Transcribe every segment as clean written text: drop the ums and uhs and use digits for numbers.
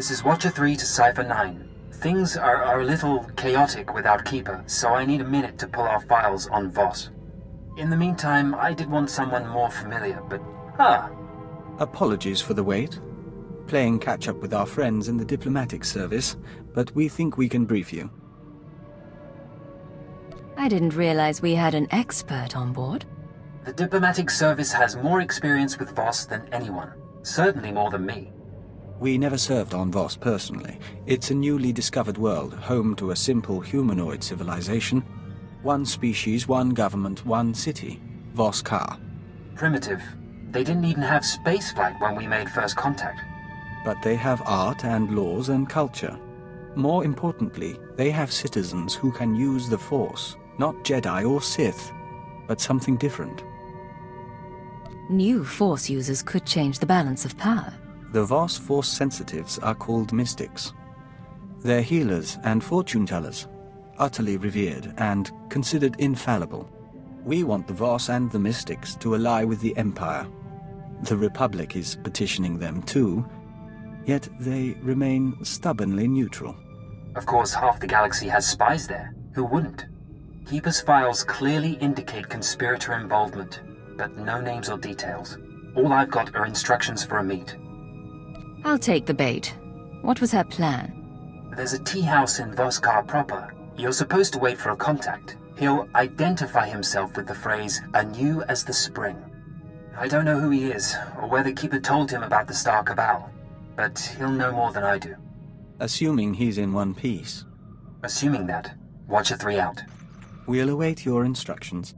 This is Watcher 3 to Cipher 9. Things are a little chaotic without Keeper, so I need a minute to pull our files on Voss. In the meantime, I did want someone more familiar, but... Apologies for the wait. Playing catch-up with our friends in the diplomatic service, but we think we can brief you. I didn't realize we had an expert on board. The diplomatic service has more experience with Voss than anyone. Certainly more than me. We never served on Voss personally. It's a newly discovered world, home to a simple humanoid civilization. One species, one government, one city. Voss-Ka. Primitive. They didn't even have spaceflight when we made first contact. But they have art and laws and culture. More importantly, they have citizens who can use the Force. Not Jedi or Sith, but something different. New Force users could change the balance of power. The Voss Force sensitives are called mystics. They're healers and fortune-tellers, utterly revered and considered infallible. We want the Voss and the mystics to ally with the Empire. The Republic is petitioning them too, yet they remain stubbornly neutral. Of course, half the galaxy has spies there. Who wouldn't? Keeper's files clearly indicate conspirator involvement, but no names or details. All I've got are instructions for a meet. I'll take the bait. What was her plan? There's a tea house in Voss-Ka proper. You're supposed to wait for a contact. He'll identify himself with the phrase, "anew as the spring." I don't know who he is, or whether Keeper told him about the Star Cabal, but he'll know more than I do. Assuming he's in one piece. Assuming that, Watcher 3 out. We'll await your instructions.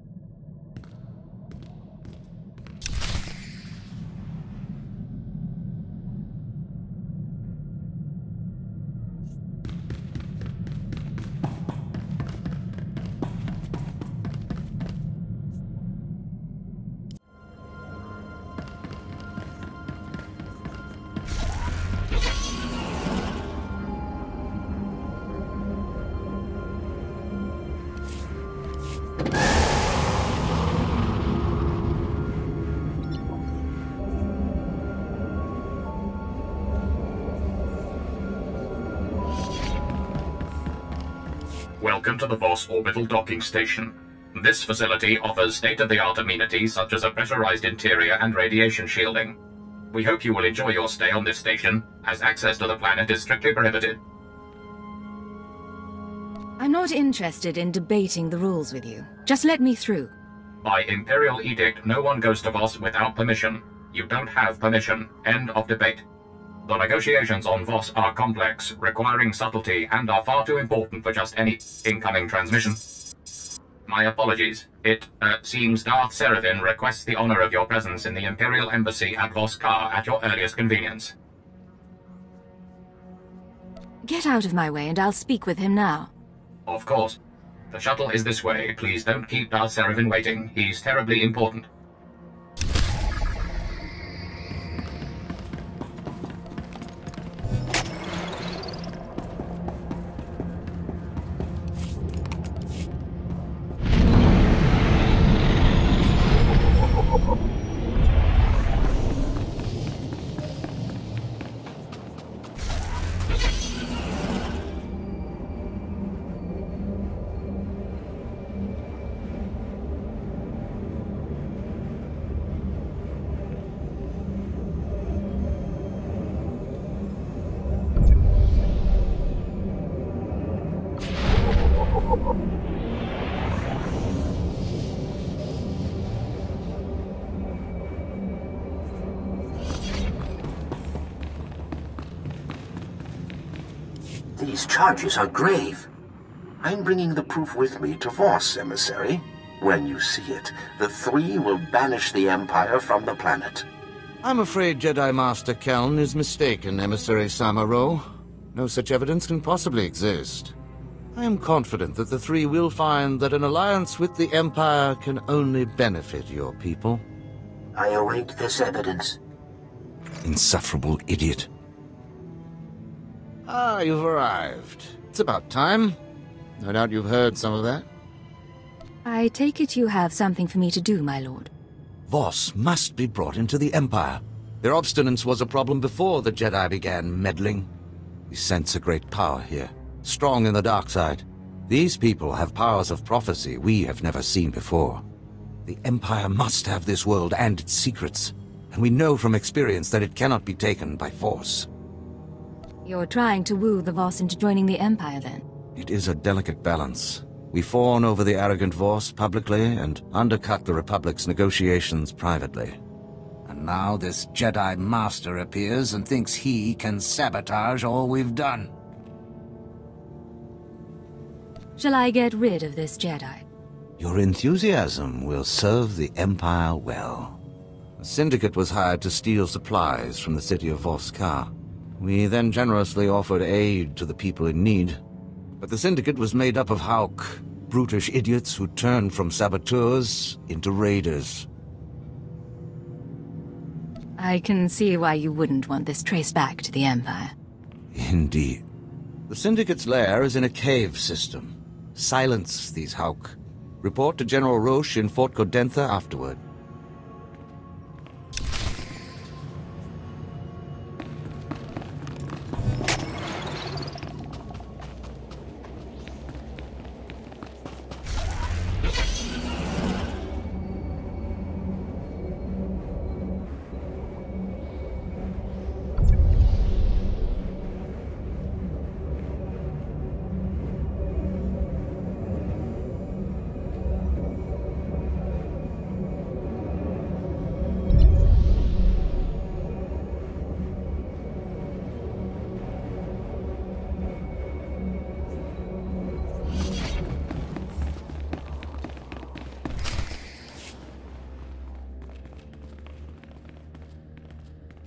Welcome to the Voss Orbital Docking Station. This facility offers state-of-the-art amenities such as a pressurized interior and radiation shielding. We hope you will enjoy your stay on this station, as access to the planet is strictly prohibited. I'm not interested in debating the rules with you. Just let me through. By Imperial edict, no one goes to Voss without permission. You don't have permission. End of debate. The negotiations on Voss are complex, requiring subtlety, and are far too important for just any incoming transmission. My apologies. It seems Darth Seraphim requests the honor of your presence in the Imperial Embassy at Voss-Ka at your earliest convenience. Get out of my way and I'll speak with him now. Of course. The shuttle is this way. Please don't keep Darth Seraphim waiting. He's terribly important. These charges are grave. I'm bringing the proof with me to Voss, emissary. When you see it, the three will banish the Empire from the planet. I'm afraid Jedi Master Keln is mistaken, Emissary Samaro. No such evidence can possibly exist. I am confident that the three will find that an alliance with the Empire can only benefit your people. I await this evidence. Insufferable idiot. Ah, you've arrived. It's about time. No doubt you've heard some of that. I take it you have something for me to do, my lord. Voss must be brought into the Empire. Their obstinance was a problem before the Jedi began meddling. We sense a great power here, strong in the dark side. These people have powers of prophecy we have never seen before. The Empire must have this world and its secrets, and we know from experience that it cannot be taken by force. You're trying to woo the Voss into joining the Empire, then? It is a delicate balance. We fawn over the arrogant Voss publicly and undercut the Republic's negotiations privately. And now this Jedi Master appears and thinks he can sabotage all we've done. Shall I get rid of this Jedi? Your enthusiasm will serve the Empire well. A syndicate was hired to steal supplies from the city of Voss-Ka. We then generously offered aid to the people in need. But the syndicate was made up of Hauk, brutish idiots who turned from saboteurs into raiders. I can see why you wouldn't want this traced back to the Empire. Indeed. The syndicate's lair is in a cave system. Silence these Hauk. Report to General Roche in Fort Codentha afterward.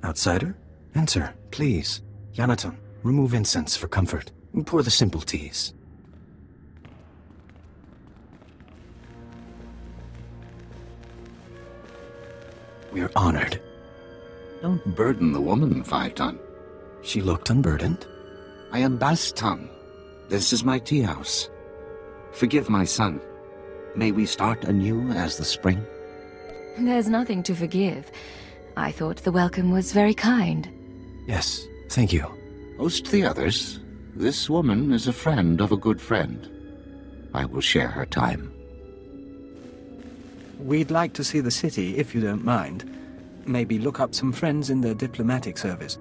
Outsider? Enter, please. Yanaton, remove incense for comfort, and pour the simple teas. We're honored. Don't burden the woman, 5-ton. She looked unburdened. I am Baston. This is my tea house. Forgive my son. May we start anew as the spring? There's nothing to forgive. I thought the welcome was very kind. Yes, thank you. Host the others. This woman is a friend of a good friend. I will share her time. We'd like to see the city, if you don't mind. Maybe look up some friends in the diplomatic service.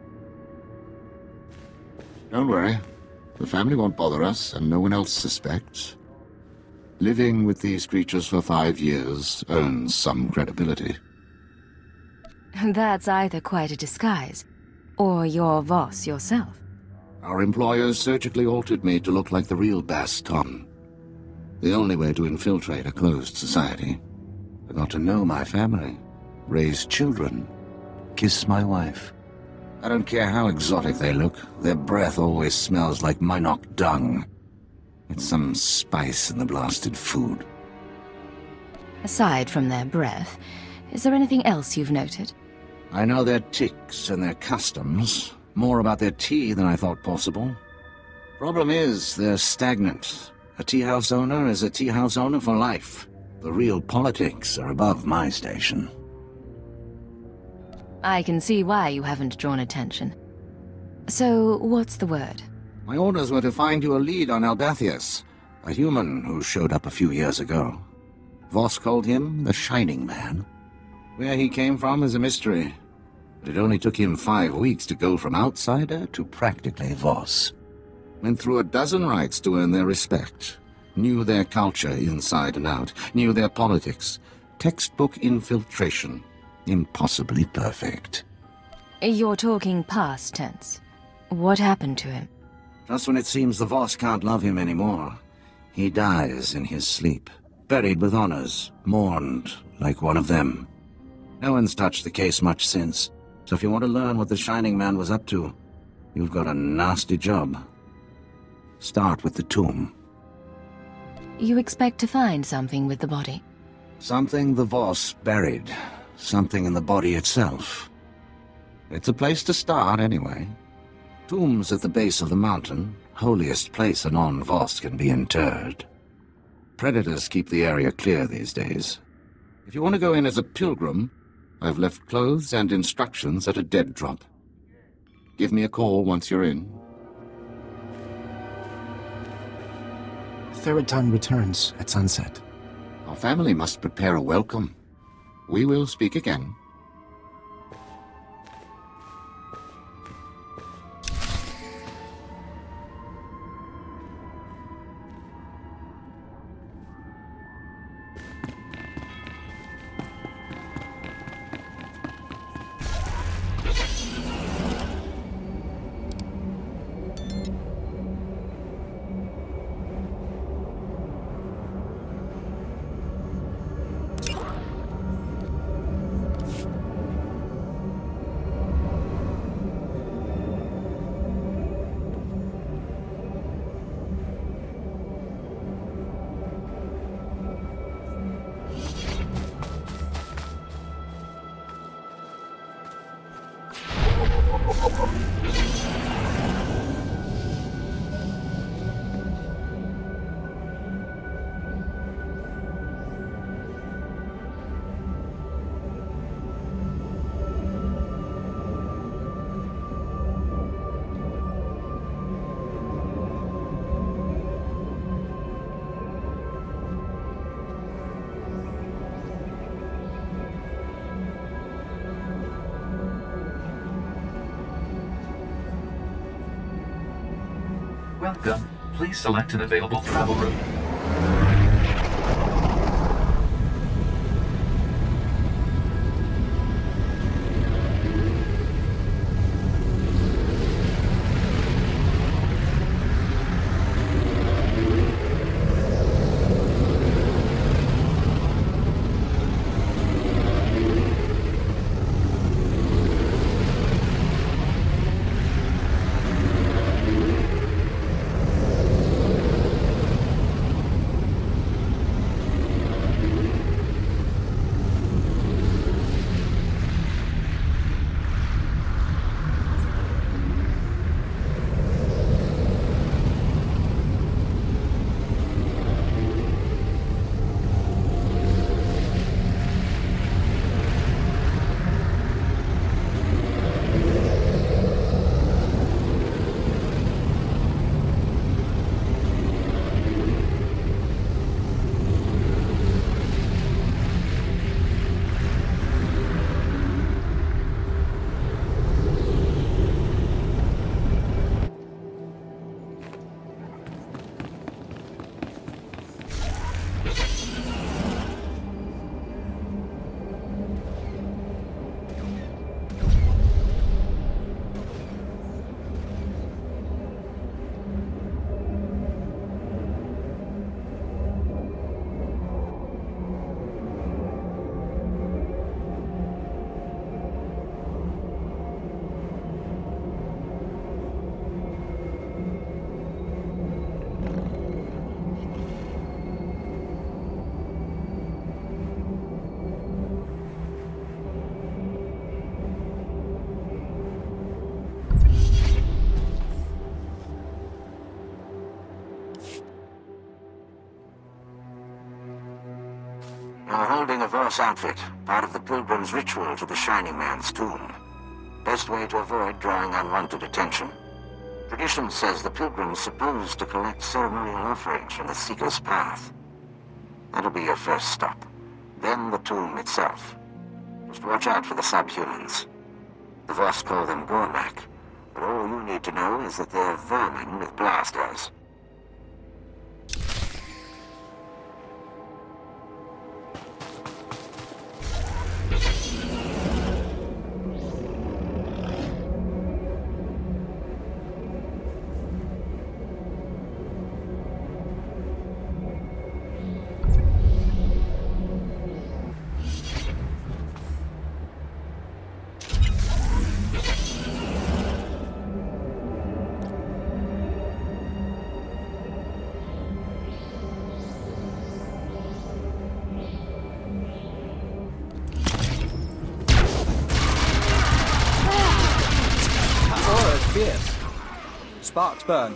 Don't worry. The family won't bother us, and no one else suspects. Living with these creatures for 5 years earns some credibility. That's either quite a disguise, or you're Voss yourself. Our employers surgically altered me to look like the real Baston. The only way to infiltrate a closed society. I got to know my family, raise children, kiss my wife. I don't care how exotic they look, their breath always smells like Minok dung. It's some spice in the blasted food. Aside from their breath, is there anything else you've noted? I know their tics and their customs, more about their tea than I thought possible. Problem is, they're stagnant. A tea house owner is a tea house owner for life. The real politics are above my station. I can see why you haven't drawn attention. So, what's the word? My orders were to find you a lead on Albathius, a human who showed up a few years ago. Voss called him the Shining Man. Where he came from is a mystery, but it only took him 5 weeks to go from outsider to practically Voss. Went through a dozen rites to earn their respect. Knew their culture inside and out. Knew their politics. Textbook infiltration. Impossibly perfect. You're talking past tense. What happened to him? Just when it seems the Voss can't love him anymore, he dies in his sleep. Buried with honors. Mourned like one of them. No one's touched the case much since, so if you want to learn what the Shining Man was up to, you've got a nasty job. Start with the tomb. You expect to find something with the body? Something the Voss buried. Something in the body itself. It's a place to start, anyway. Tomb's at the base of the mountain, holiest place a non-Voss can be interred. Predators keep the area clear these days. If you want to go in as a pilgrim, I've left clothes and instructions at a dead drop. Give me a call once you're in. Theriton returns at sunset. Our family must prepare a welcome. We will speak again. Welcome. Please select an available travel route. You're holding a Voss outfit, part of the pilgrim's ritual to the Shining Man's tomb. Best way to avoid drawing unwanted attention. Tradition says the pilgrim's supposed to collect ceremonial offerings from the Seeker's path. That'll be your first stop. Then the tomb itself. Just watch out for the subhumans. The Voss call them Gormak, but all you need to know is that they're vermin with blasters. Fierce. Sparks burn.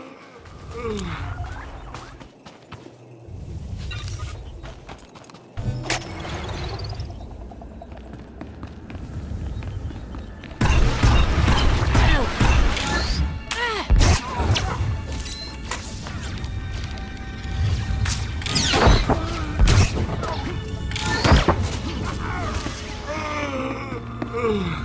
Slowly.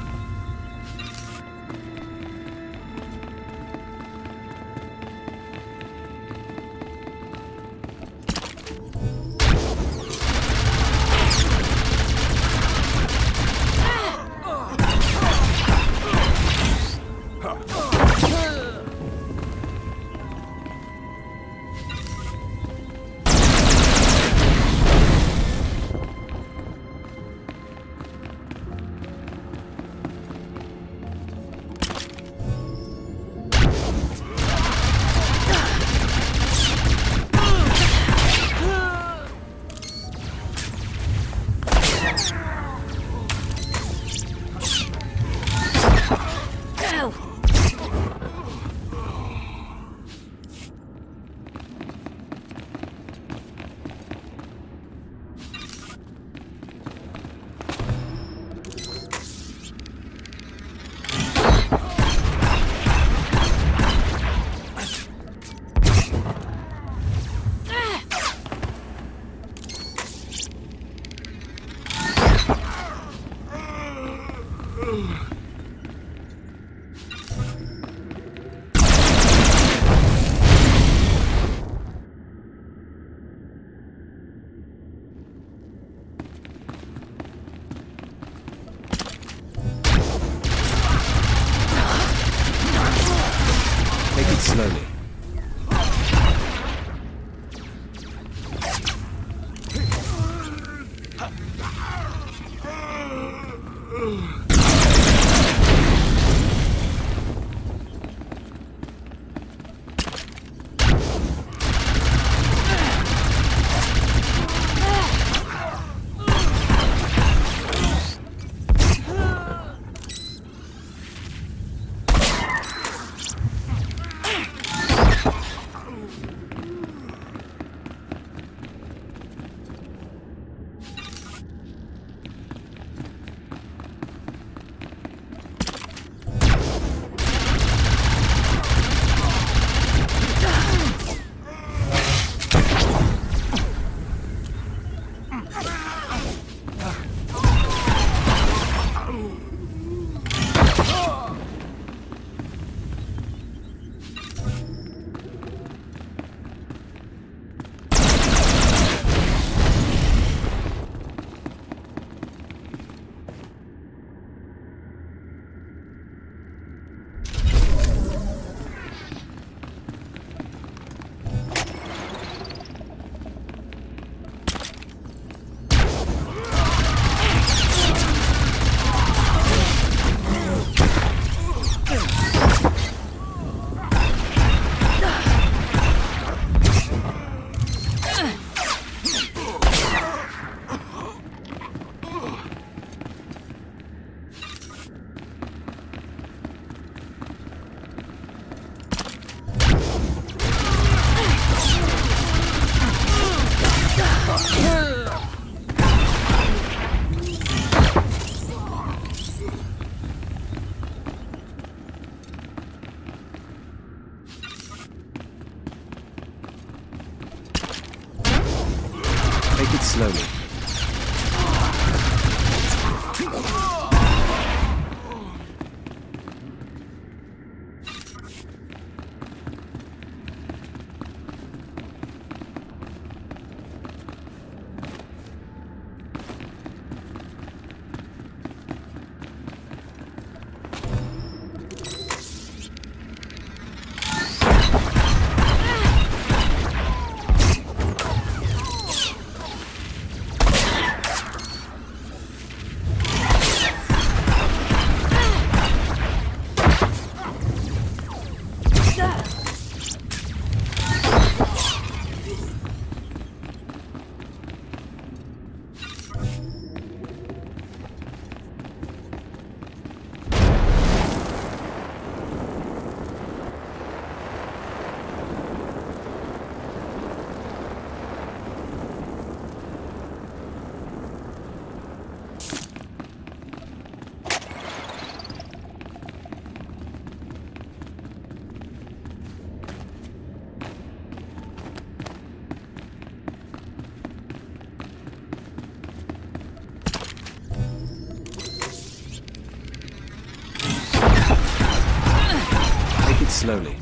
slowly.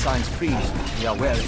Signs freeze. We are wary.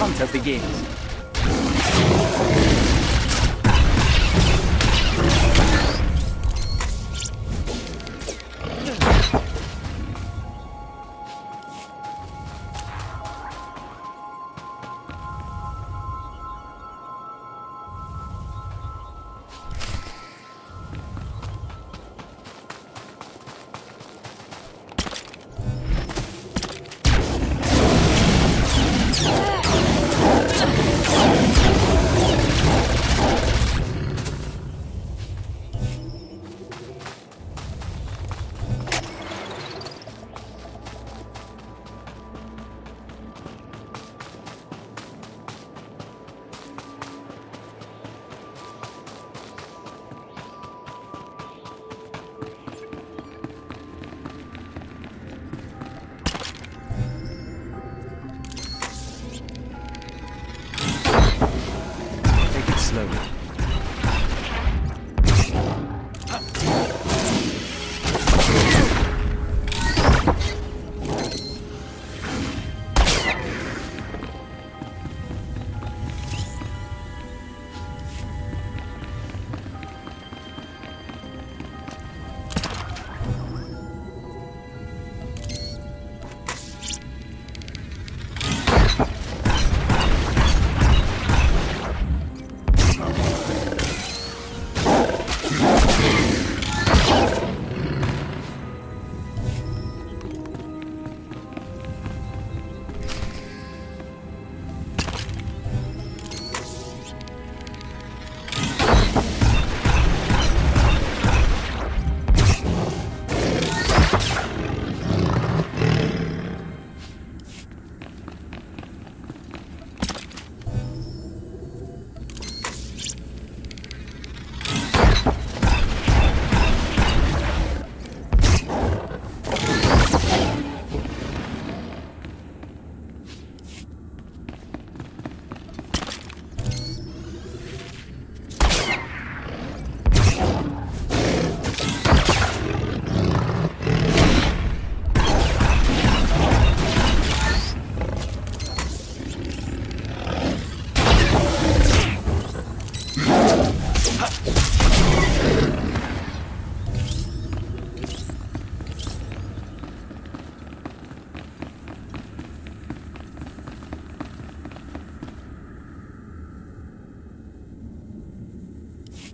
Hunter begins.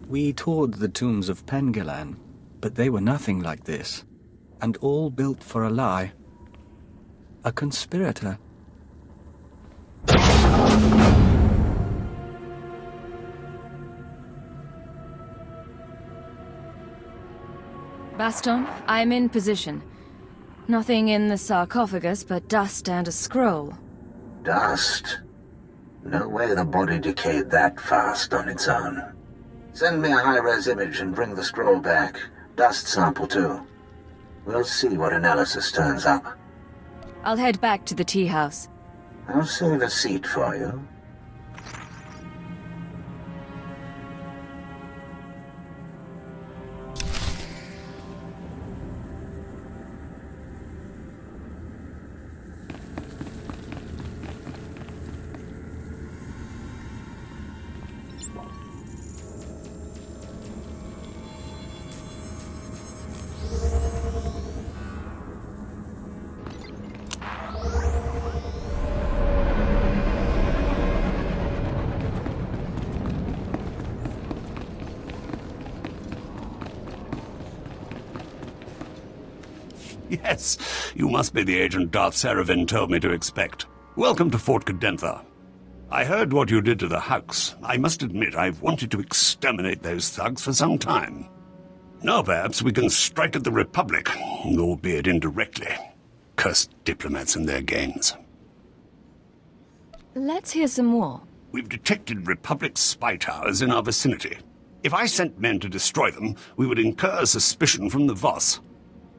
We toured the tombs of Pengilan, but they were nothing like this. And all built for a lie. A conspirator. Baston, I'm in position. Nothing in the sarcophagus but dust and a scroll. Dust? No way the body decayed that fast on its own. Send me a high-res image and bring the scroll back. Dust sample, too. We'll see what analysis turns up. I'll head back to the tea house. I'll save a seat for you. Yes, you must be the agent Darth Saravin told me to expect. Welcome to Fort Cadentha. I heard what you did to the Hux. I must admit I've wanted to exterminate those thugs for some time. Now perhaps we can strike at the Republic, albeit indirectly. Cursed diplomats and their games. Let's hear some more. We've detected Republic spy towers in our vicinity. If I sent men to destroy them, we would incur suspicion from the Voss.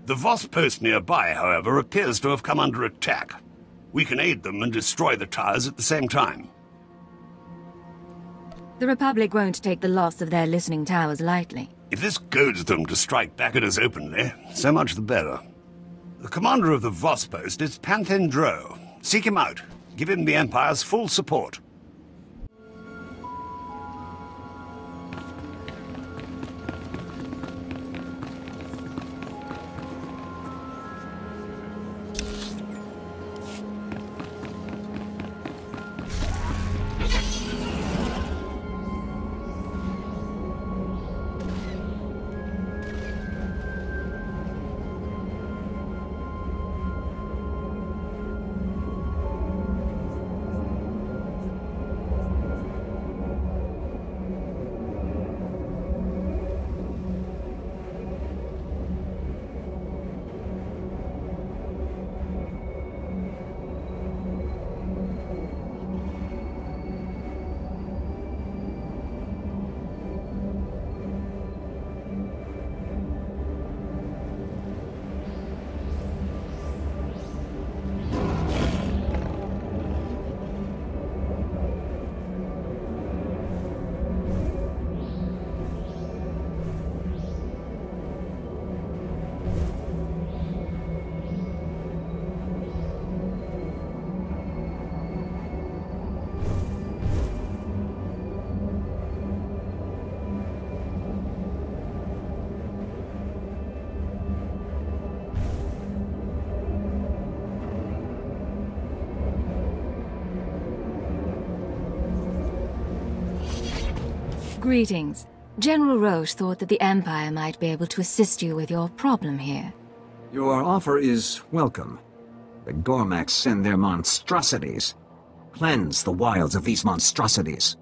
The Voss post nearby, however, appears to have come under attack. We can aid them and destroy the towers at the same time. The Republic won't take the loss of their listening towers lightly. If this goads them to strike back at us openly, so much the better. The commander of the Voss post is Panthen Dro. Seek him out. Give him the Empire's full support. Greetings. General Roche thought that the Empire might be able to assist you with your problem here. Your offer is welcome. The Gormaks send their monstrosities. Cleanse the wilds of these monstrosities.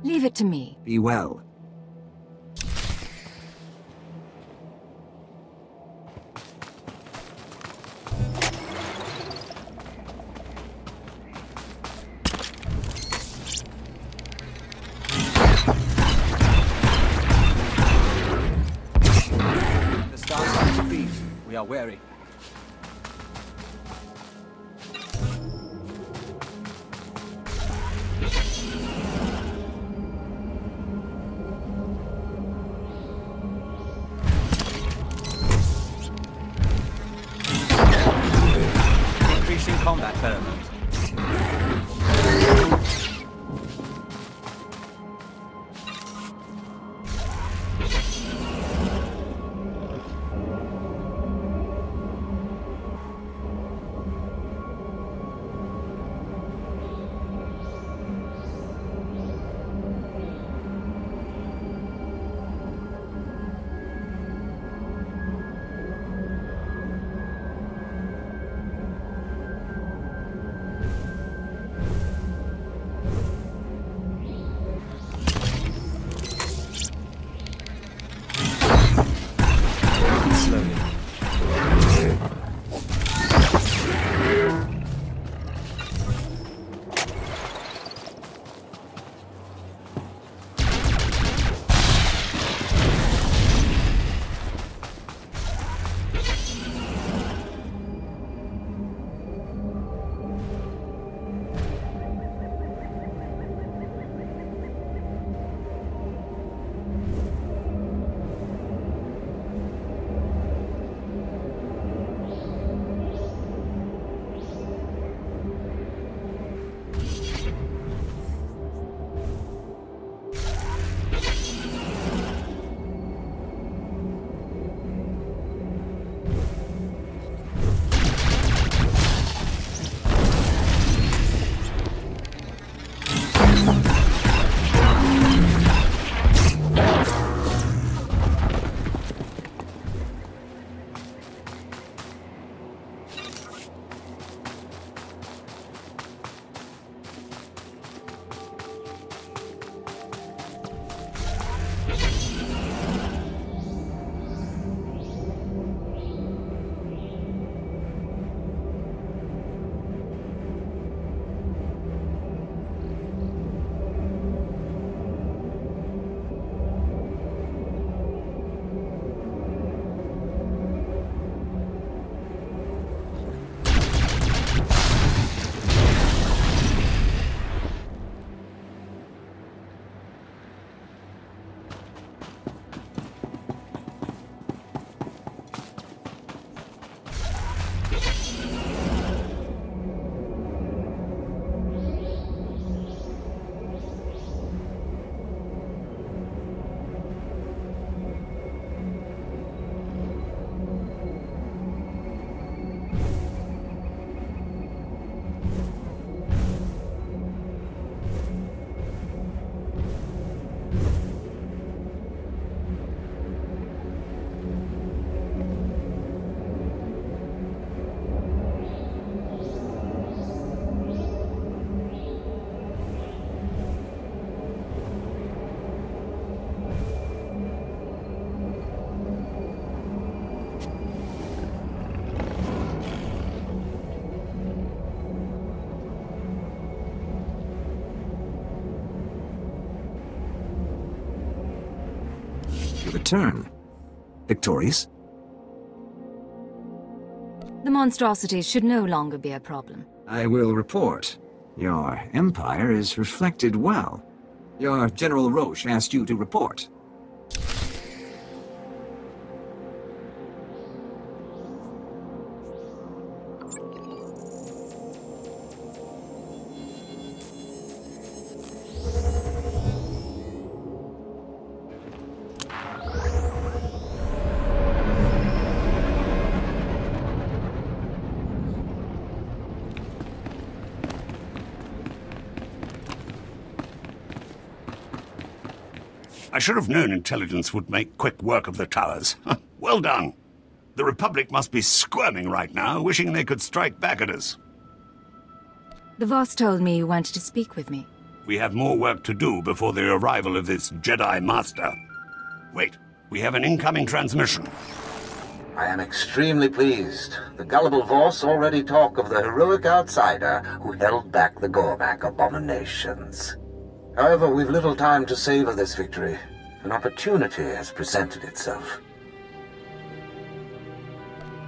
Leave it to me. Be well. We are wary. Increasing combat pheromones. to return. Victorious? The monstrosities should no longer be a problem. I will report. Your empire is reflected well. Your General Roche asked you to report. I should have known intelligence would make quick work of the towers. Well done. The Republic must be squirming right now, wishing they could strike back at us. The Voss told me you wanted to speak with me. We have more work to do before the arrival of this Jedi Master. Wait, we have an incoming transmission. I am extremely pleased. The gullible Voss already talk of the heroic outsider who held back the Gormak abominations. However, we've little time to savor this victory. An opportunity has presented itself.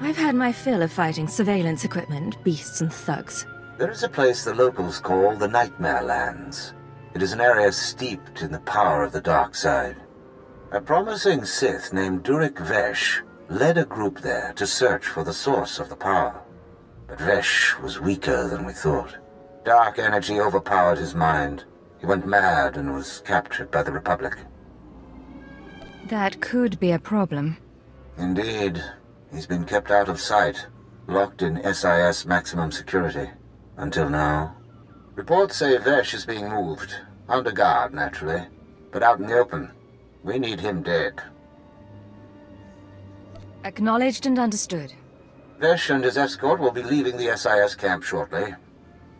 I've had my fill of fighting surveillance equipment, beasts and thugs. There is a place the locals call the Nightmare Lands. It is an area steeped in the power of the dark side. A promising Sith named Durek Vesh led a group there to search for the source of the power. But Vesh was weaker than we thought. Dark energy overpowered his mind. He went mad and was captured by the Republic. That could be a problem. Indeed. He's been kept out of sight, locked in SIS maximum security. Until now. Reports say Vesh is being moved. Under guard, naturally. But out in the open. We need him dead. Acknowledged and understood. Vesh and his escort will be leaving the SIS camp shortly.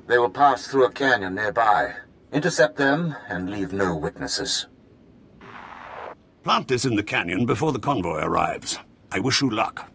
They will pass through a canyon nearby. Intercept them and leave no witnesses. Plant this in the canyon before the convoy arrives. I wish you luck.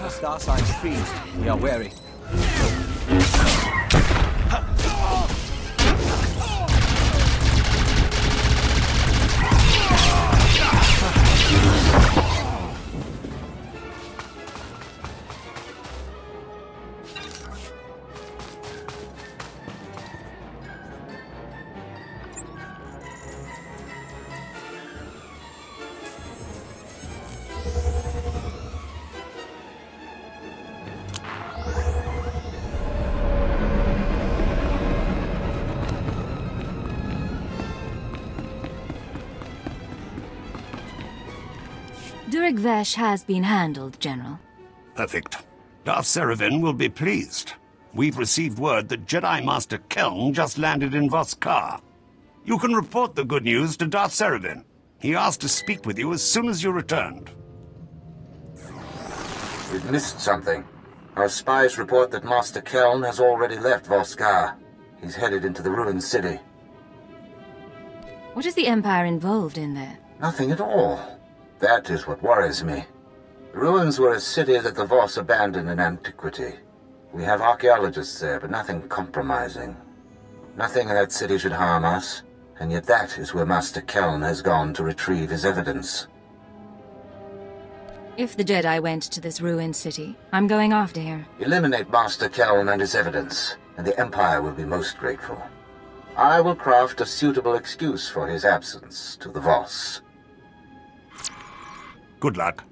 Star signs freeze. We are wary. Durek Vesh has been handled, General. Perfect. Darth Seravin will be pleased. We've received word that Jedi Master Keln just landed in Voss-Ka. You can report the good news to Darth Seravin. He asked to speak with you as soon as you returned. We've missed something. Our spies report that Master Keln has already left Voss-Ka. He's headed into the ruined city. What is the Empire involved in there? Nothing at all. That is what worries me. The ruins were a city that the Voss abandoned in antiquity. We have archaeologists there, but nothing compromising. Nothing in that city should harm us, and yet that is where Master Keln has gone to retrieve his evidence. If the Jedi went to this ruined city, I'm going after him. Eliminate Master Keln and his evidence, and the Empire will be most grateful. I will craft a suitable excuse for his absence to the Voss. Good luck.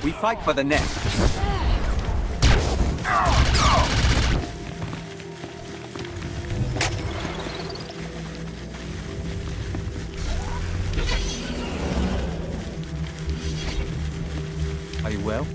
We fight for the net. Are you well?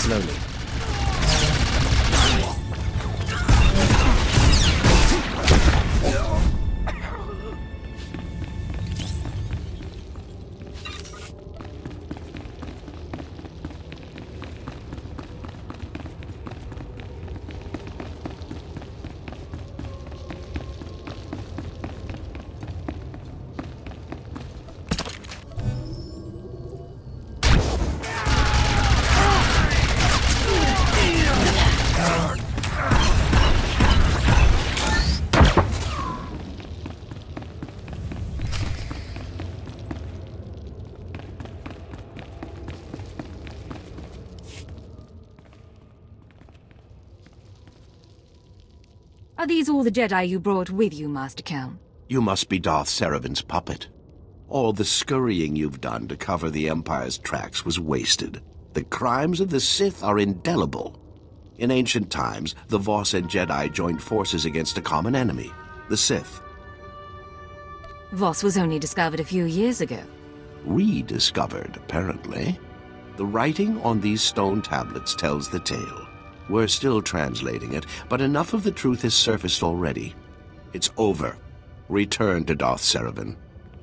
Slowly. Are these all the Jedi you brought with you, Master Keln? You must be Darth Seravin's puppet. All the scurrying you've done to cover the Empire's tracks was wasted. The crimes of the Sith are indelible. In ancient times, the Voss and Jedi joined forces against a common enemy, the Sith. Voss was only discovered a few years ago. Rediscovered, apparently. The writing on these stone tablets tells the tale. We're still translating it, but enough of the truth has surfaced already. It's over. Return to Darth Seravan.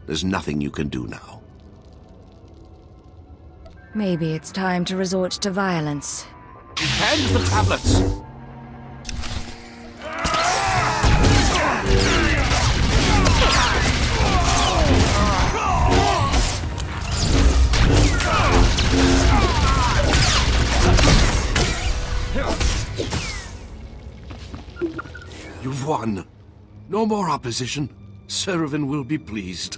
There's nothing you can do now. Maybe it's time to resort to violence. Hand the tablets! You've won. No more opposition. Seravan will be pleased.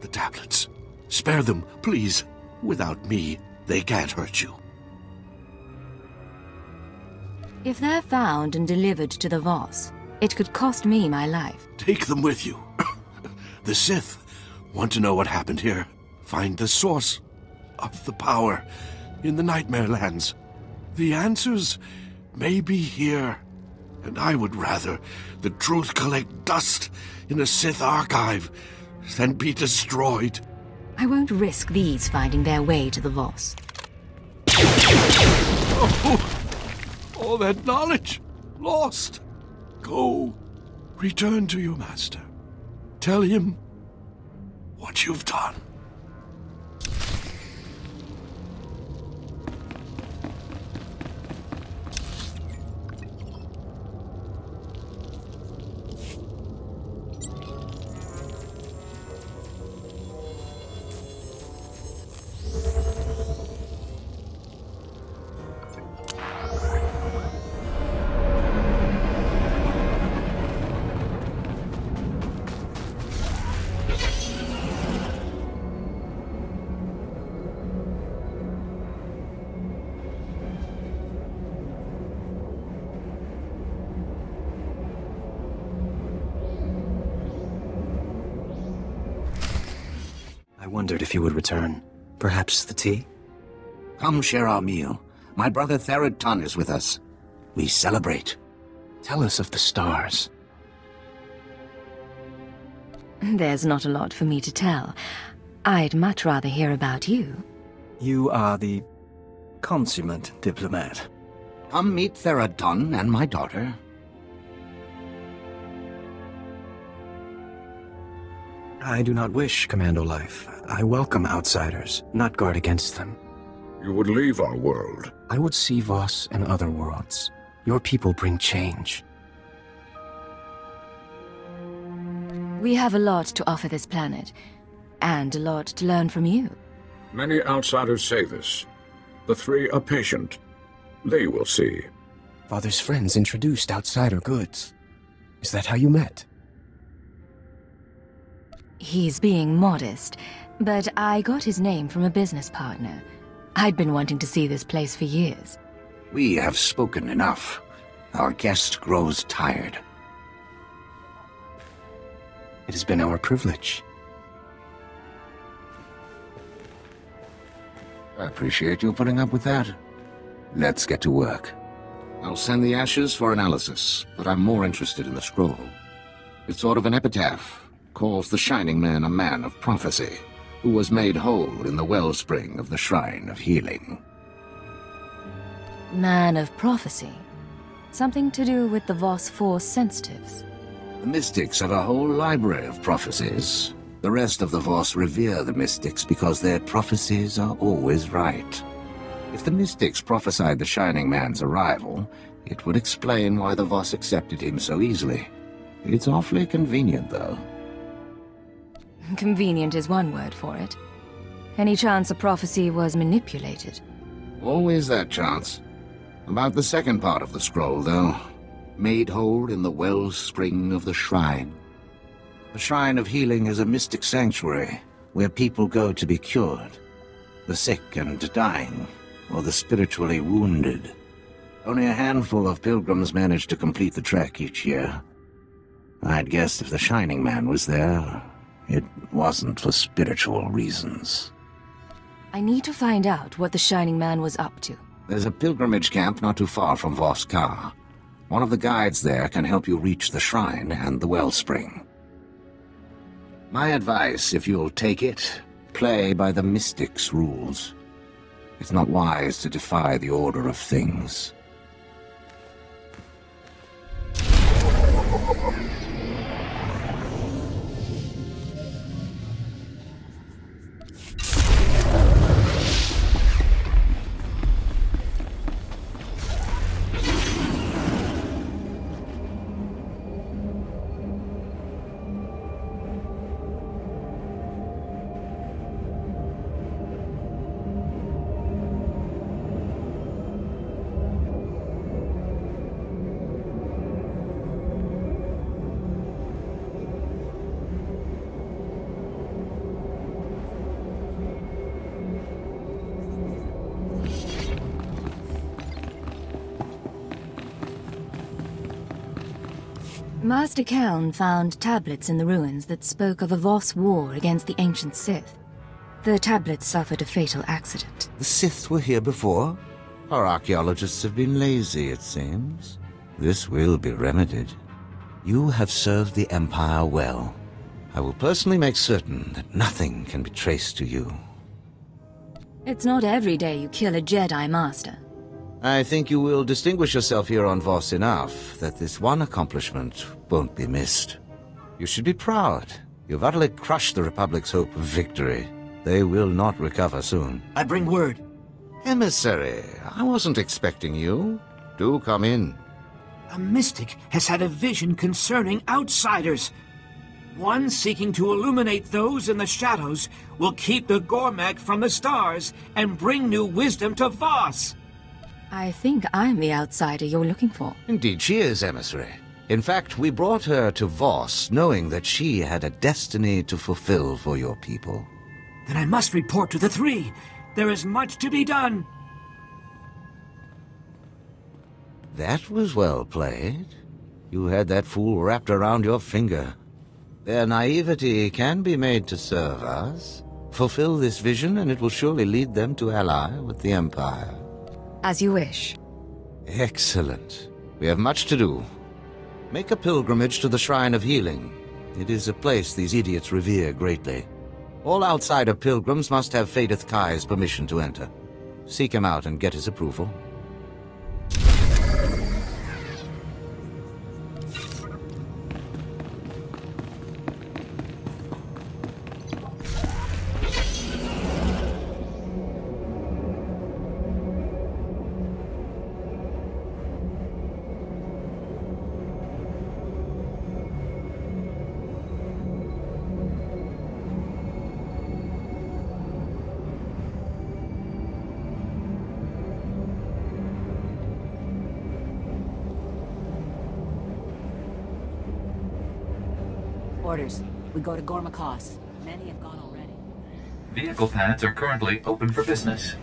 The tablets. Spare them, please. Without me, they can't hurt you. If they're found and delivered to the Voss, it could cost me my life. Take them with you. The Sith want to know what happened here. Find the source of the power in the Nightmare Lands. The answers may be here. And I would rather the truth collect dust in a Sith archive than be destroyed. I won't risk these finding their way to the Voss. All that knowledge lost. Go. Return to your master. Tell him what you've done. I wondered if you would return. Perhaps the tea? Come share our meal. My brother Therad is with us. We celebrate. Tell us of the stars. There's not a lot for me to tell. I'd much rather hear about you. You are the consummate diplomat. Come meet Therad and my daughter. I do not wish commando life. I welcome outsiders, not guard against them. You would leave our world. I would see Voss and other worlds. Your people bring change. We have a lot to offer this planet, and a lot to learn from you. Many outsiders say this. The three are patient. They will see. Father's friends introduced outsider goods. Is that how you met? He's being modest, but I got his name from a business partner. I'd been wanting to see this place for years. We have spoken enough. Our guest grows tired. It has been our privilege. I appreciate you putting up with that. Let's get to work. I'll send the ashes for analysis, but I'm more interested in the scroll. It's sort of an epitaph. Calls the Shining Man a man of prophecy, who was made whole in the wellspring of the Shrine of Healing. Man of prophecy? Something to do with the Voss Force sensitives? The Mystics have a whole library of prophecies. The rest of the Voss revere the Mystics because their prophecies are always right. If the Mystics prophesied the Shining Man's arrival, it would explain why the Voss accepted him so easily. It's awfully convenient, though. Convenient is one word for it. Any chance a prophecy was manipulated? Always that chance. About the second part of the scroll, though. Made whole in the wellspring of the shrine. The Shrine of Healing is a mystic sanctuary where people go to be cured. The sick and dying, or the spiritually wounded. Only a handful of pilgrims manage to complete the trek each year. I'd guessed if the Shining Man was there, It wasn't for spiritual reasons. I need to find out what the Shining Man was up to. There's a pilgrimage camp not too far from Voss-Ka. One of the guides there can help you reach the shrine and the wellspring. My advice, if you'll take it, play by the mystic's rules. It's not wise to defy the order of things. Master Keln found tablets in the ruins that spoke of a Voss war against the ancient Sith. The tablets suffered a fatal accident. The Sith were here before? Our archaeologists have been lazy, it seems. This will be remedied. You have served the Empire well. I will personally make certain that nothing can be traced to you. It's not every day you kill a Jedi Master. I think you will distinguish yourself here on Voss enough that this one accomplishment won't be missed. You should be proud. You've utterly crushed the Republic's hope of victory. They will not recover soon. I bring word. Emissary, I wasn't expecting you. Do come in. A mystic has had a vision concerning outsiders. One seeking to illuminate those in the shadows will keep the Gormak from the stars and bring new wisdom to Voss. I think I'm the outsider you're looking for. Indeed she is, Emissary. In fact, we brought her to Voss knowing that she had a destiny to fulfill for your people. Then I must report to the three. There is much to be done. That was well played. You had that fool wrapped around your finger. Their naivety can be made to serve us. Fulfill this vision and it will surely lead them to ally with the Empire. As you wish. Excellent. We have much to do. Make a pilgrimage to the Shrine of Healing. It is a place these idiots revere greatly. All outsider pilgrims must have Faedith Kai's permission to enter. Seek him out and get his approval. Orders. We go to Gormak. Many have gone already. Vehicle pads are currently open for business.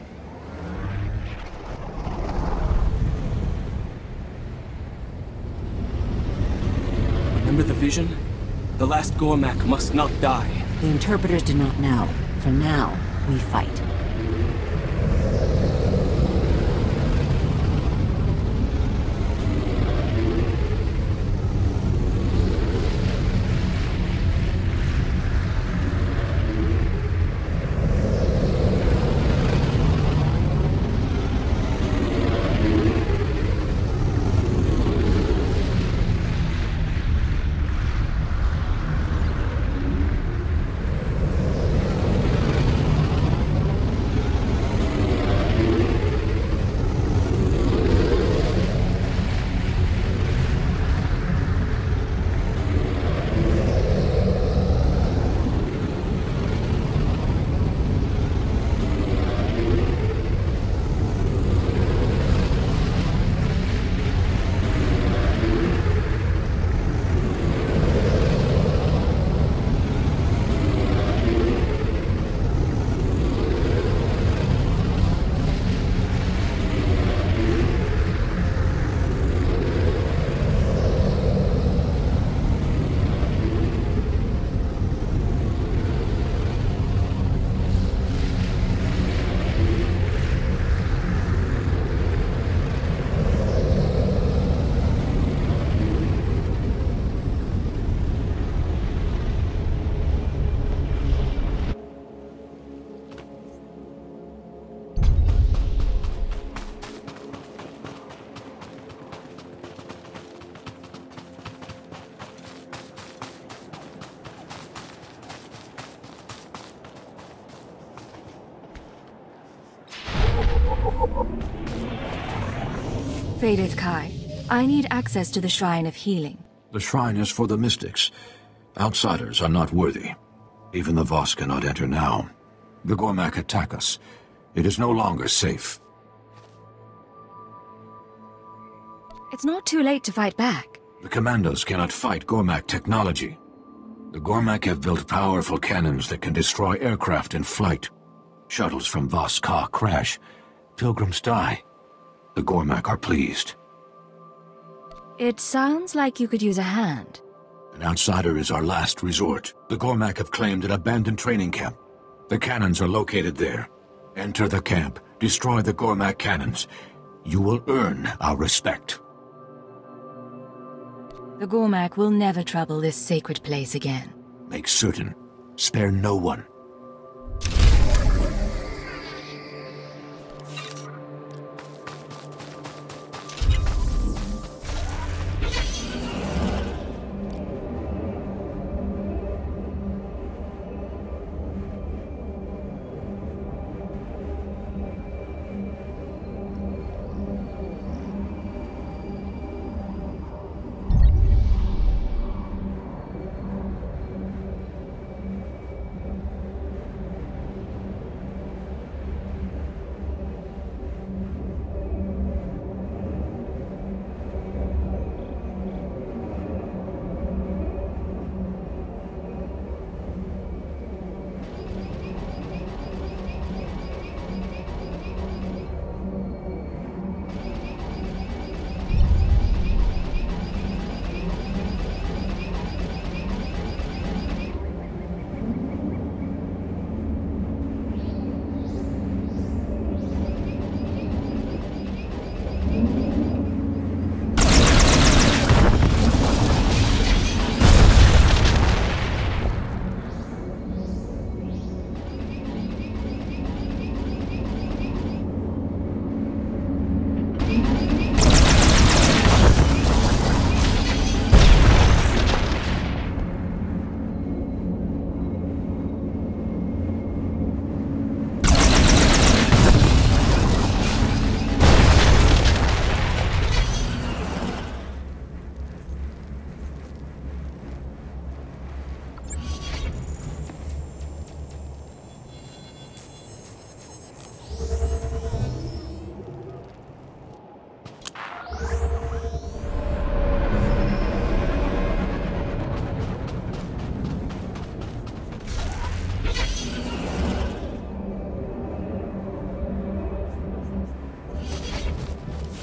Remember the vision? The last Gormak must not die. The interpreters do not know. For now, we fight. Fadeth Kai, I need access to the Shrine of Healing. The shrine is for the mystics. Outsiders are not worthy. Even the Voss cannot enter now. The Gormak attack us. It is no longer safe. It's not too late to fight back. The commandos cannot fight Gormak technology. The Gormak have built powerful cannons that can destroy aircraft in flight. Shuttles from Voss-Ka crash. Pilgrims die. The Gormak are pleased. It sounds like you could use a hand. An outsider is our last resort. The Gormak have claimed an abandoned training camp. The cannons are located there. Enter the camp, destroy the Gormak cannons. You will earn our respect. The Gormak will never trouble this sacred place again. Make certain. Spare no one.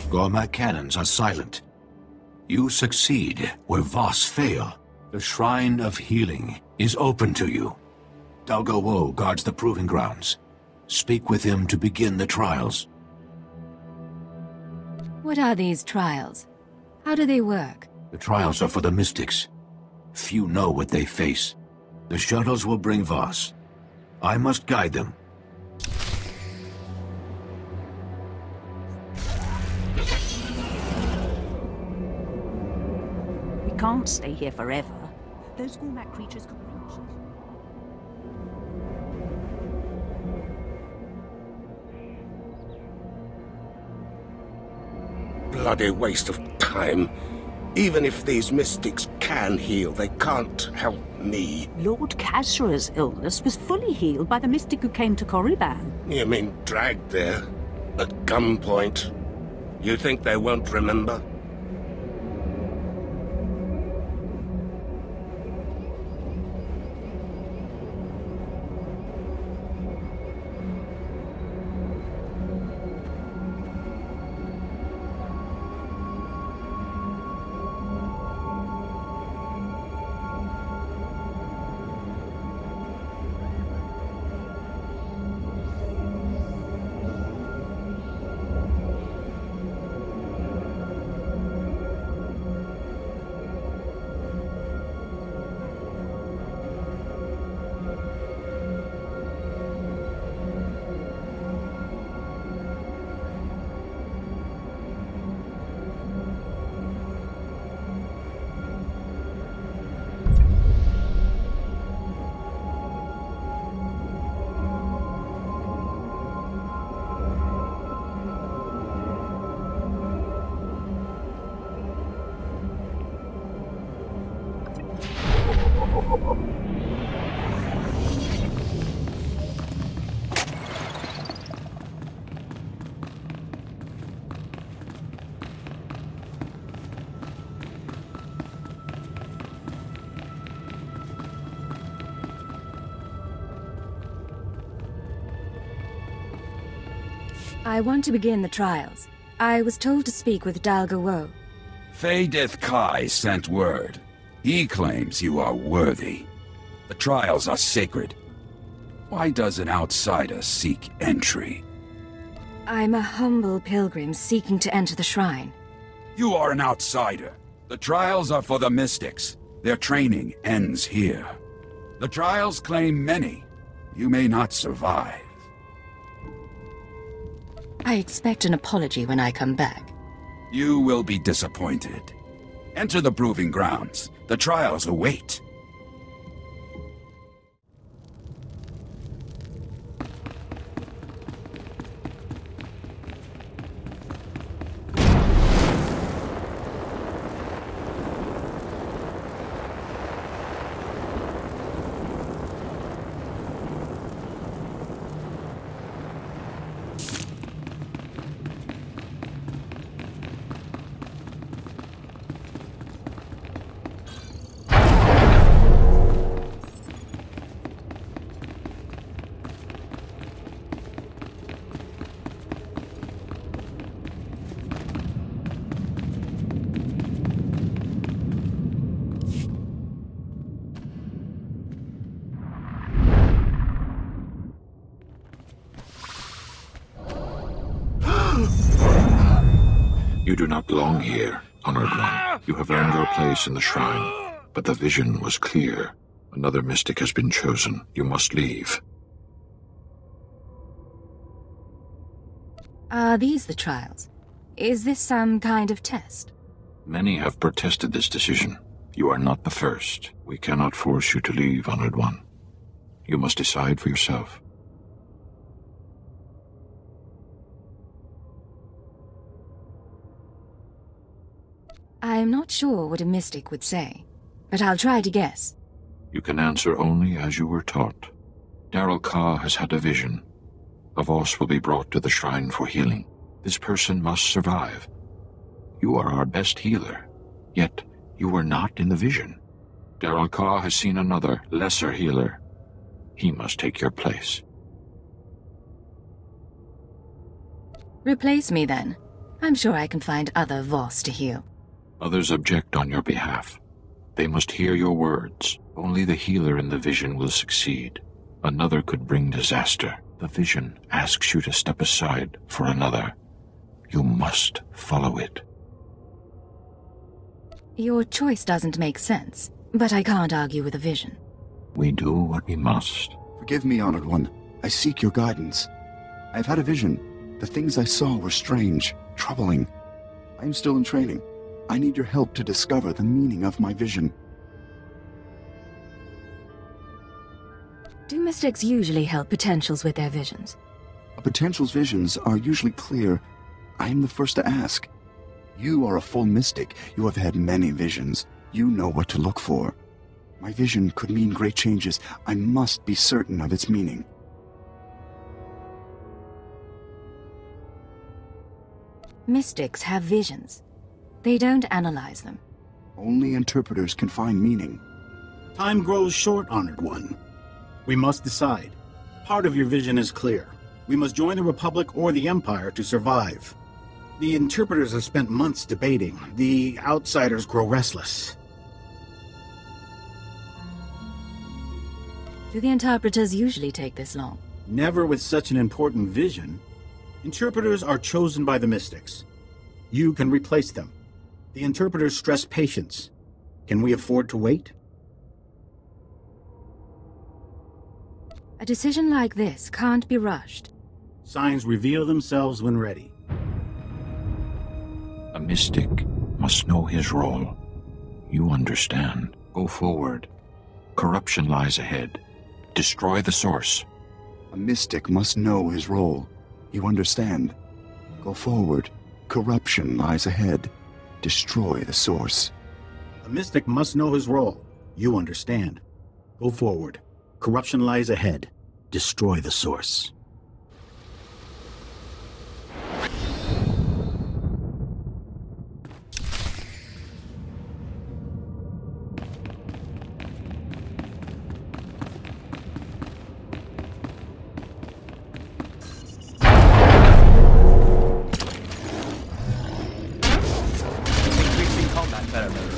Gormak cannons are silent. You succeed where Voss fail. The Shrine of Healing is open to you. Dalgo Wo guards the proving grounds. Speak with him to begin the trials. What are these trials? How do they work? The trials are for the mystics. Few know what they face. The shuttles will bring Voss. I must guide them. We can't stay here forever. Those Gormak creatures could reach us. Bloody waste of time. Even if these mystics can heal, they can't help me. Lord Kasra's illness was fully healed by the mystic who came to Korriban. You mean dragged there? At gunpoint? You think they won't remember? I want to begin the trials. I was told to speak with Dalgawo. Fadeth Kai sent word. He claims you are worthy. The trials are sacred. Why does an outsider seek entry? I'm a humble pilgrim seeking to enter the shrine. You are an outsider. The trials are for the mystics. Their training ends here. The trials claim many. You may not survive. I expect an apology when I come back. You will be disappointed. Enter the proving grounds. The trials await. You do not belong here, Honored One. You have earned your place in the shrine, but the vision was clear. Another mystic has been chosen. You must leave. Are these the trials? Is this some kind of test? Many have protested this decision. You are not the first. We cannot force you to leave, Honored One. You must decide for yourself. I am not sure what a mystic would say, but I'll try to guess. You can answer only as you were taught. Ka has had a vision. A Voss will be brought to the shrine for healing. This person must survive. You are our best healer, yet you were not in the vision. Ka has seen another, lesser healer. He must take your place. Replace me then. I'm sure I can find other Voss to heal. Others object on your behalf. They must hear your words. Only the healer in the vision will succeed. Another could bring disaster. The vision asks you to step aside for another. You must follow it. Your choice doesn't make sense, but I can't argue with a vision. We do what we must. Forgive me, Honored One. I seek your guidance. I've had a vision. The things I saw were strange, troubling. I am still in training. I need your help to discover the meaning of my vision. Do mystics usually help potentials with their visions? A potential's visions are usually clear. I am the first to ask. You are a full mystic. You have had many visions. You know what to look for. My vision could mean great changes. I must be certain of its meaning. Mystics have visions. They don't analyze them. Only interpreters can find meaning. Time grows short, Honored One. We must decide. Part of your vision is clear. We must join the Republic or the Empire to survive. The interpreters have spent months debating. The outsiders grow restless. Do the interpreters usually take this long? Never with such an important vision. Interpreters are chosen by the mystics. You can replace them. The interpreters stress patience. Can we afford to wait? A decision like this can't be rushed. Signs reveal themselves when ready. A mystic must know his role. You understand. Go forward. Corruption lies ahead. Destroy the source. A mystic must know his role. You understand. Go forward. Corruption lies ahead. Destroy the source. A mystic must know his role. You understand. Go forward. Corruption lies ahead. Destroy the source. Increasing combat parameters.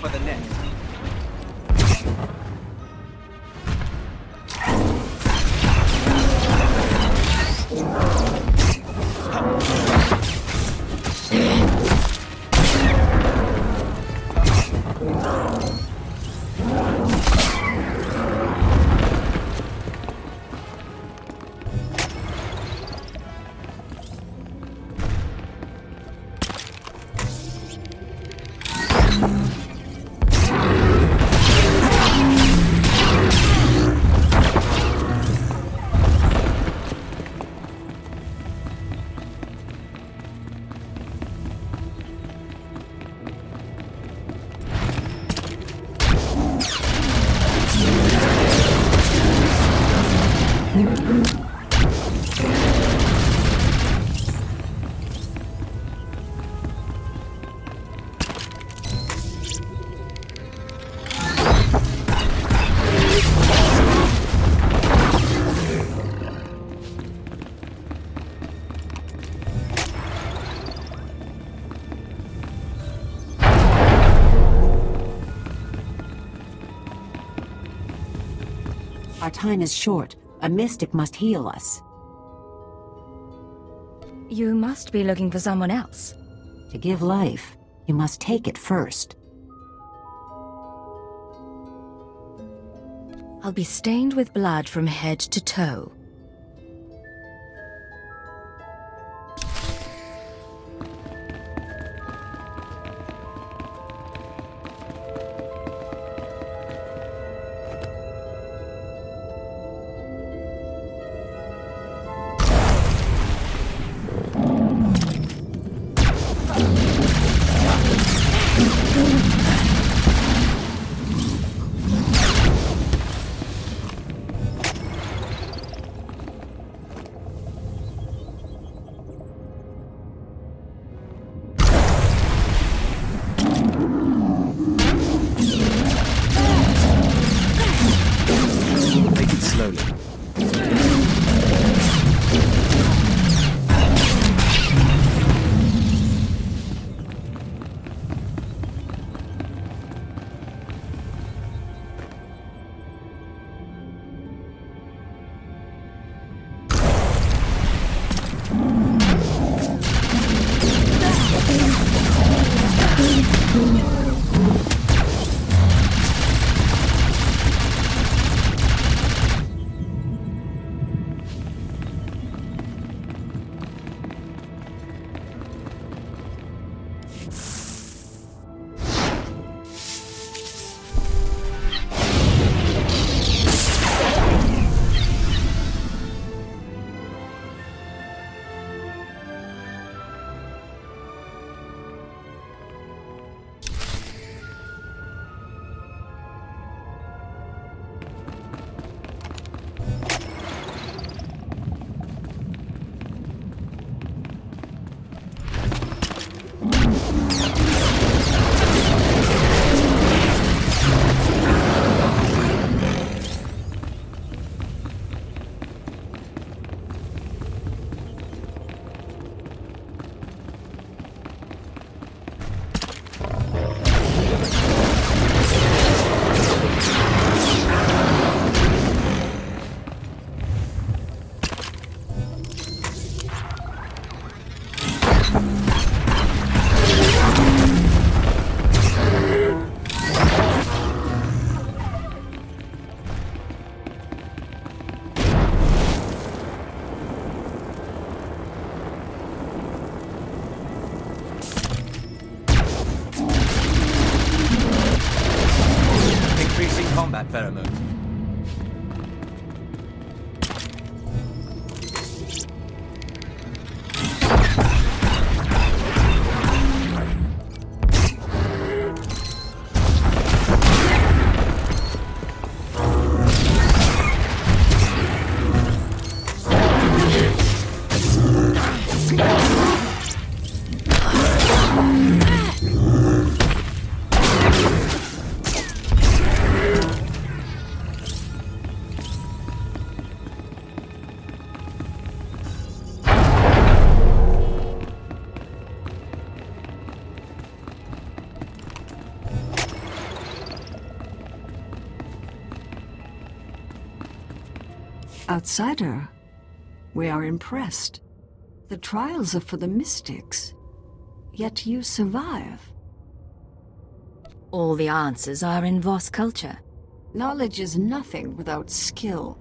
For the next. Our time is short. A mystic must heal us. You must be looking for someone else. To give life, you must take it first. I'll be stained with blood from head to toe. combat pheromones. Outsider, we are impressed. The trials are for the mystics, yet you survive. All the answers are in Voss culture. Knowledge is nothing without skill.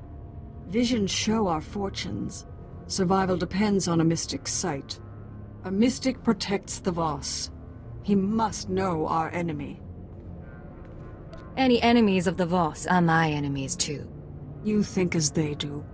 Visions show our fortunes. Survival depends on a mystic's sight. A mystic protects the Voss. He must know our enemy. Any enemies of the Voss are my enemies too. You think as they do.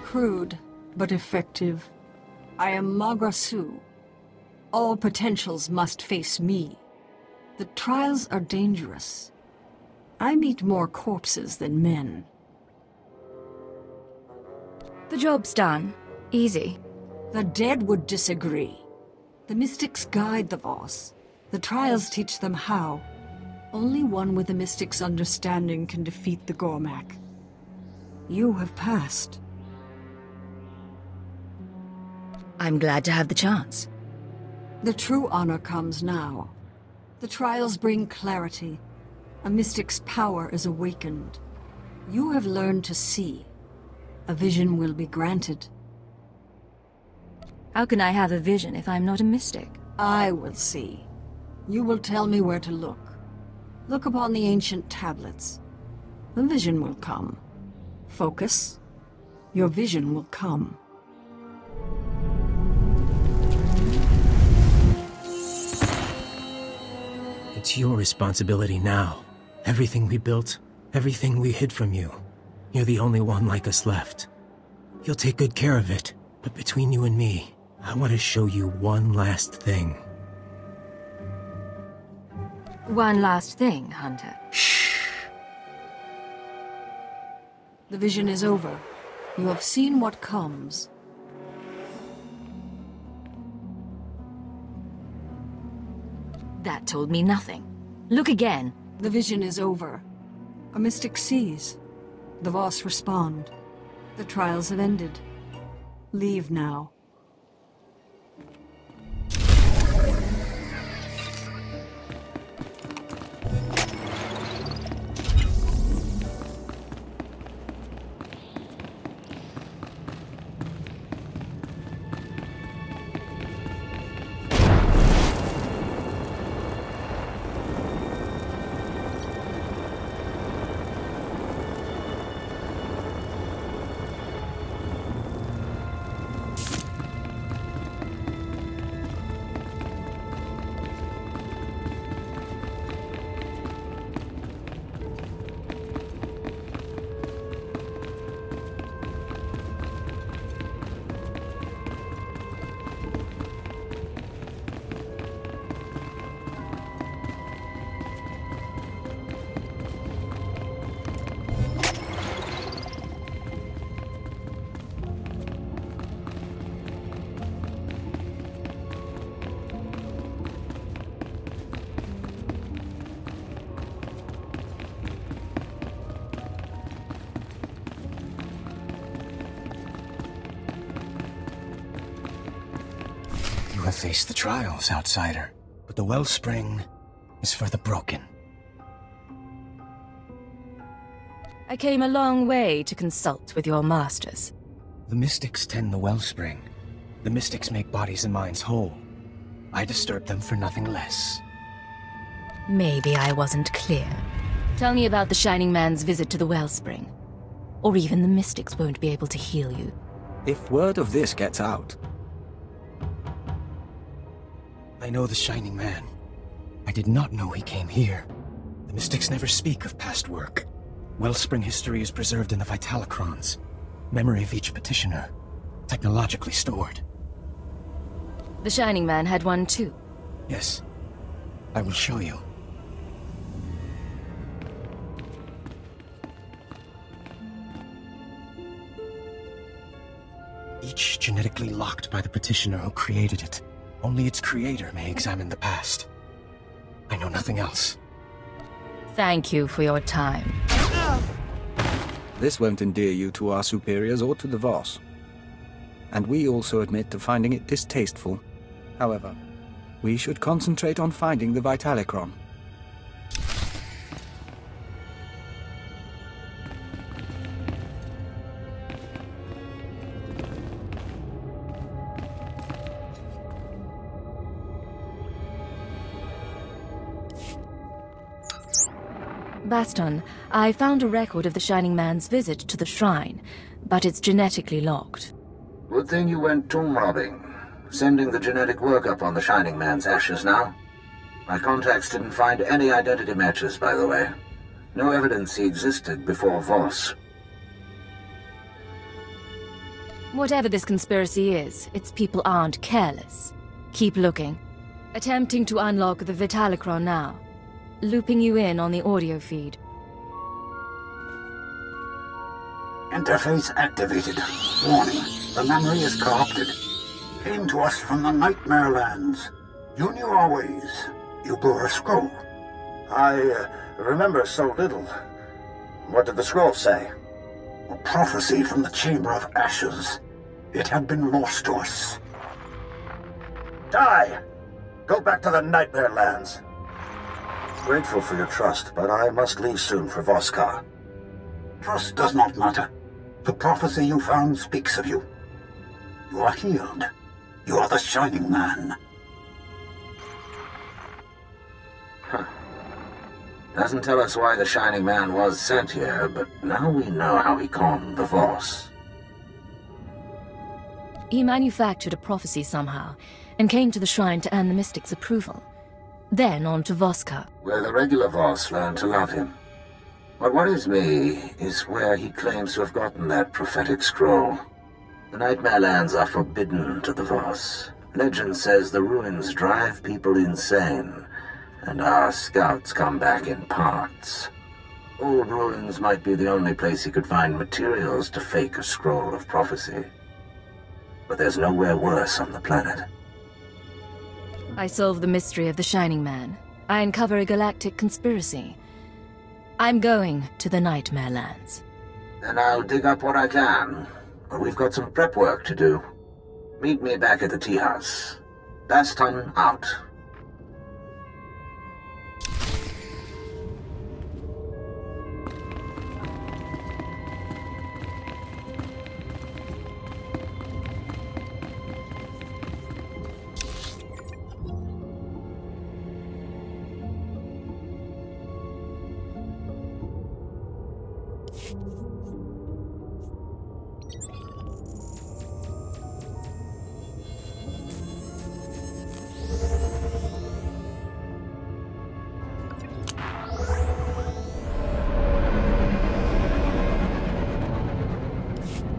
Crude, but effective. I am Magrasu. All potentials must face me. The trials are dangerous. I meet more corpses than men. The job's done. Easy. The dead would disagree. The mystics guide the Voss. The trials teach them how. Only one with the mystic's understanding can defeat the Gormak. You have passed. I'm glad to have the chance. The true honor comes now. The trials bring clarity. A mystic's power is awakened. You have learned to see. A vision will be granted. How can I have a vision if I'm not a mystic? I will see. You will tell me where to look. Look upon the ancient tablets. The vision will come. Focus. Your vision will come. It's your responsibility now. Everything we built, everything we hid from you. You're the only one like us left. You'll take good care of it, but between you and me, I want to show you one last thing. One last thing, Hunter. Shh. The vision is over. You have seen what comes. That told me nothing. Look again. The vision is over. A mystic sees. The Voss respond. The trials have ended. Leave now. You have faced the trials, outsider, but the wellspring is for the broken. I came a long way to consult with your masters. The mystics tend the wellspring. The mystics make bodies and minds whole. I disturb them for nothing less. Maybe I wasn't clear. Tell me about the Shining Man's visit to the wellspring. Or even the mystics won't be able to heal you. If word of this gets out... I know the Shining Man. I did not know he came here. The mystics never speak of past work. Wellspring history is preserved in the Vitalocrons. Memory of each petitioner. Technologically stored. The Shining Man had one too. Yes. I will show you. Each genetically locked by the petitioner who created it. Only its creator may examine the past. I know nothing else. Thank you for your time. This won't endear you to our superiors or to the Voss. And we also admit to finding it distasteful. However, we should concentrate on finding the Vitalocron. Baston, I found a record of the Shining Man's visit to the shrine, but it's genetically locked. Good thing you went tomb robbing. Sending the genetic workup on the Shining Man's ashes now. My contacts didn't find any identity matches, by the way. No evidence he existed before Voss. Whatever this conspiracy is, its people aren't careless. Keep looking. Attempting to unlock the Vitalocron now. Looping you in on the audio feed. Interface activated. Warning, the memory is corrupted. Came to us from the Nightmare Lands. You knew our ways. You bore a scroll. I remember so little. What did the scroll say? A prophecy from the Chamber of Ashes. It had been lost to us. Die! Go back to the Nightmare Lands. Grateful for your trust, but I must leave soon for Voss-Ka. Trust does not matter. The prophecy you found speaks of you. You are healed. You are the Shining Man. Huh. Doesn't tell us why the Shining Man was sent here, but now we know how he conned the Voss. He manufactured a prophecy somehow, and came to the shrine to earn the Mystic's approval. Then on to Voss-Ka, where the regular Voss learned to love him. What worries me is where he claims to have gotten that prophetic scroll. The Nightmare Lands are forbidden to the Voss. Legend says the ruins drive people insane, and our scouts come back in parts. Old ruins might be the only place he could find materials to fake a scroll of prophecy. But there's nowhere worse on the planet. I solve the mystery of the Shining Man. I uncover a galactic conspiracy. I'm going to the Nightmare Lands. Then I'll dig up what I can. But we've got some prep work to do. Meet me back at the tea house. Baston out.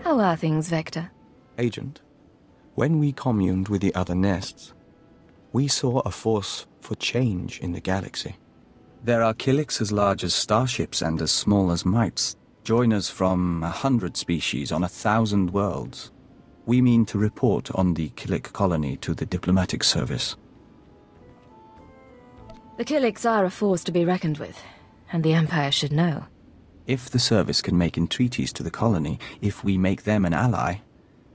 How are things, Vector? Agent, when we communed with the other nests, we saw a force for change in the galaxy. There are Killiks as large as starships and as small as mites, joiners from 100 species on 1,000 worlds. We mean to report on the Killik colony to the diplomatic service. The Killiks are a force to be reckoned with, and the Empire should know. If the service can make entreaties to the colony, if we make them an ally,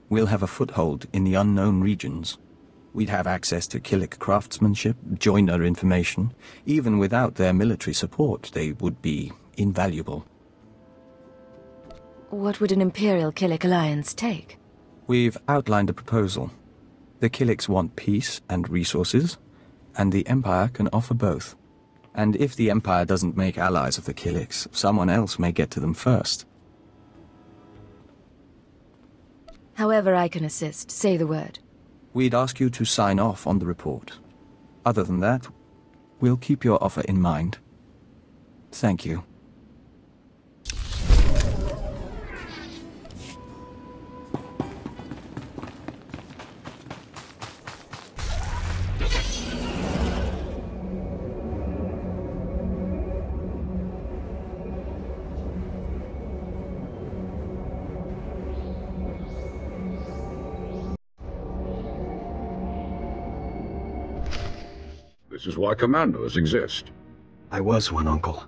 we'll have a foothold in the unknown regions. We'd have access to Killik craftsmanship, joiner information. Even without their military support, they would be invaluable. What would an Imperial Killik alliance take? We've outlined a proposal. The Killiks want peace and resources, and the Empire can offer both. And if the Empire doesn't make allies of the Killiks, someone else may get to them first. However I can assist, say the word. We'd ask you to sign off on the report. Other than that, we'll keep your offer in mind. Thank you. This is why commandos exist. I was one, Uncle.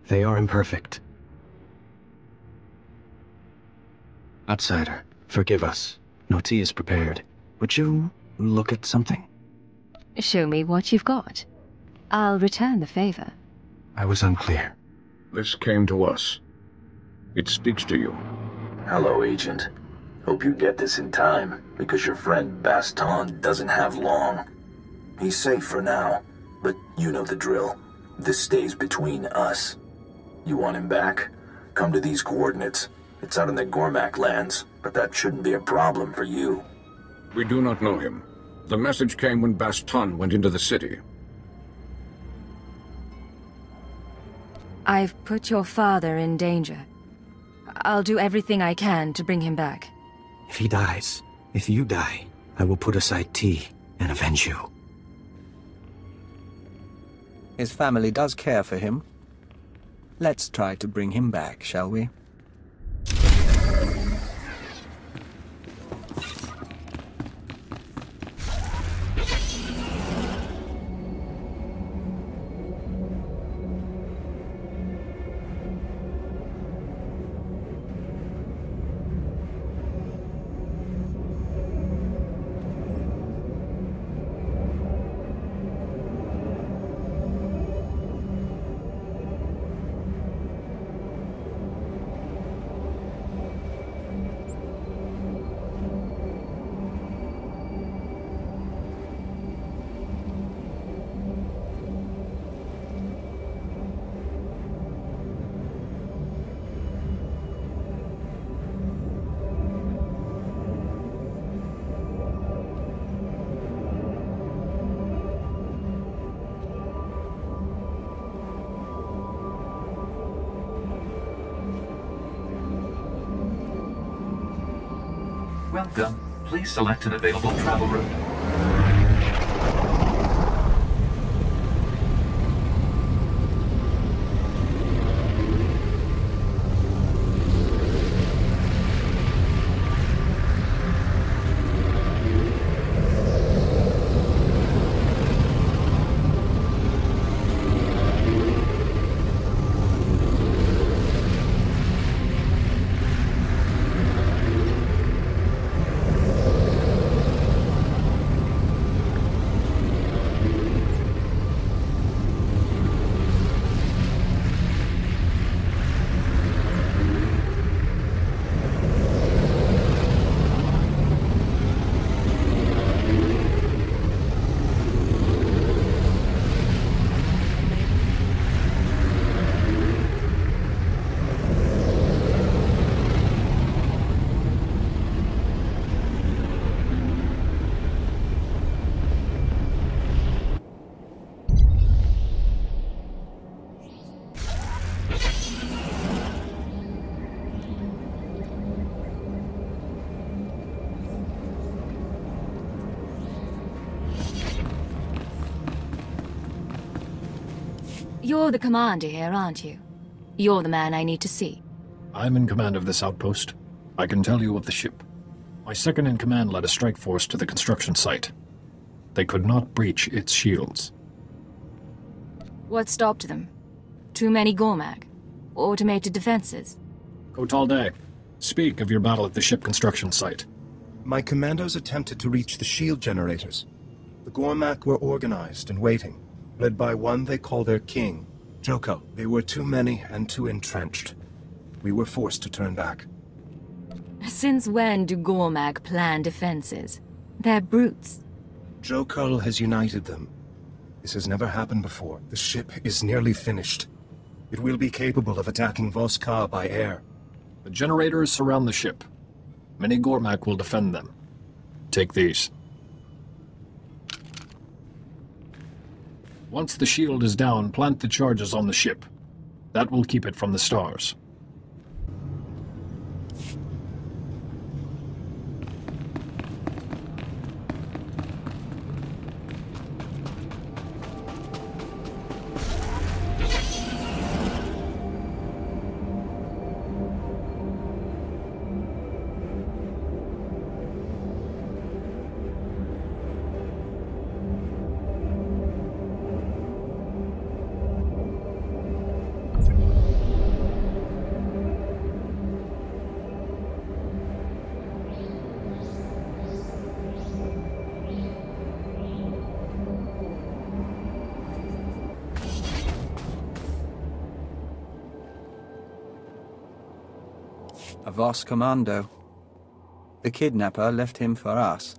They are imperfect. Outsider, forgive us. No tea is prepared. Would you look at something? Show me what you've got. I'll return the favor. I was unclear. This came to us. It speaks to you. Hello, Agent. Hope you get this in time, because your friend Baston doesn't have long. He's safe for now, but you know the drill. This stays between us. You want him back? Come to these coordinates. It's out in the Gormak lands, but that shouldn't be a problem for you. We do not know him. The message came when Baston went into the city. I've put your father in danger. I'll do everything I can to bring him back. If he dies, if you die, I will put aside tea and avenge you. His family does care for him. Let's try to bring him back, shall we? Welcome. Please select an available travel route. You're the commander here, aren't you? You're the man I need to see. I'm in command of this outpost. I can tell you of the ship. My second-in-command led a strike force to the construction site. They could not breach its shields. What stopped them? Too many Gormak? Automated defenses? Kotalde, speak of your battle at the ship construction site. My commandos attempted to reach the shield generators. The Gormak were organized and waiting, led by one they call their king, Joko. They were too many and too entrenched. We were forced to turn back. Since when do Gormak plan defenses? They're brutes. Joko has united them. This has never happened before. The ship is nearly finished. It will be capable of attacking Voss-Ka by air. The generators surround the ship. Many Gormak will defend them. Take these. Once the shield is down, plant the charges on the ship. That will keep it from the stars. A Voss commando. The kidnapper left him for us.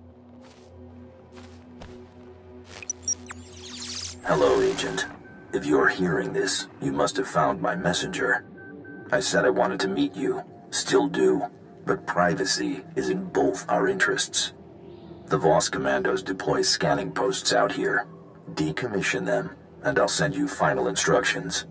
Hello, Agent. If you're hearing this, you must have found my messenger. I said I wanted to meet you. Still do. But privacy is in both our interests. The Voss commandos deploy scanning posts out here. Decommission them, and I'll send you final instructions.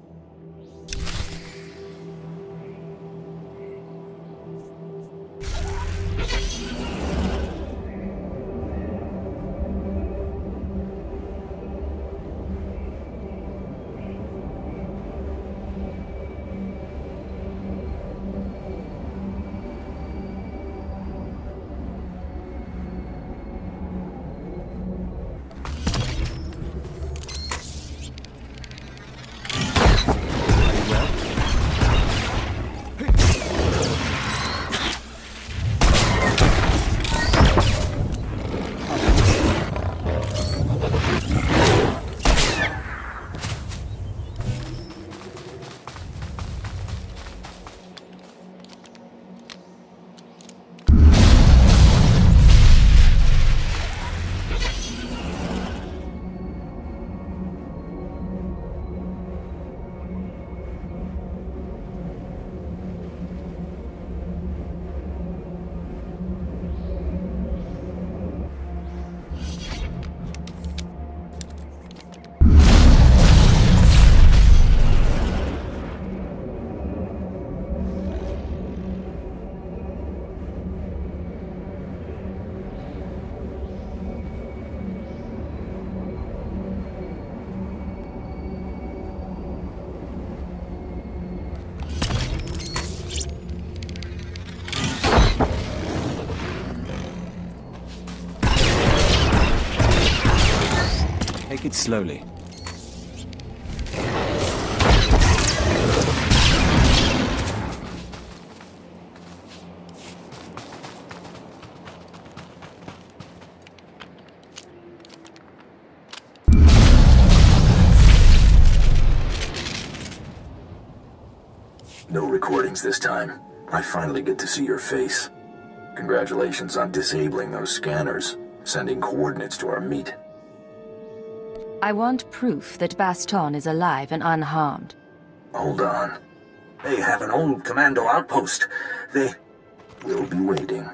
Take it slowly. No recordings this time. I finally get to see your face. Congratulations on disabling those scanners, sending coordinates to our meet. I want proof that Baston is alive and unharmed. Hold on. They have an old commando outpost. They will be waiting.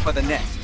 for the nest.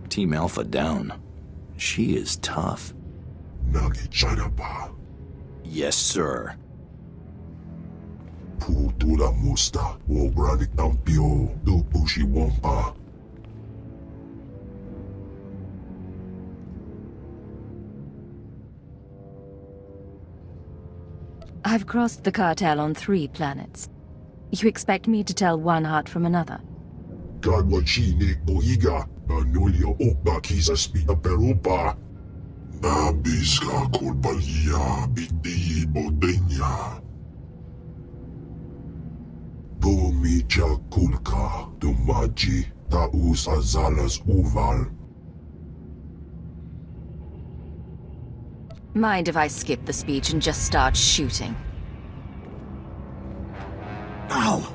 Team Alpha down. She is tough. Yes, sir. I've crossed the cartel on 3 planets. You expect me to tell one heart from another? Mind if I skip the speech and just start shooting? Ow!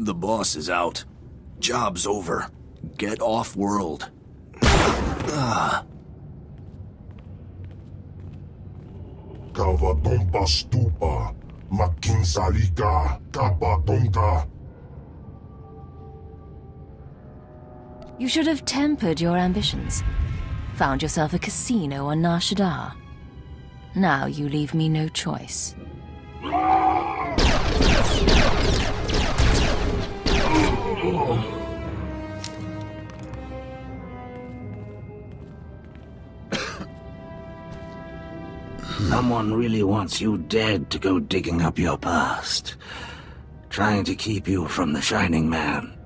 The boss is out. Job's over. Get off world. You should have tempered your ambitions. Found yourself a casino on Nar Shaddaa. Now you leave me no choice. Someone really wants you dead to go digging up your past. Trying to keep you from the Shining Man.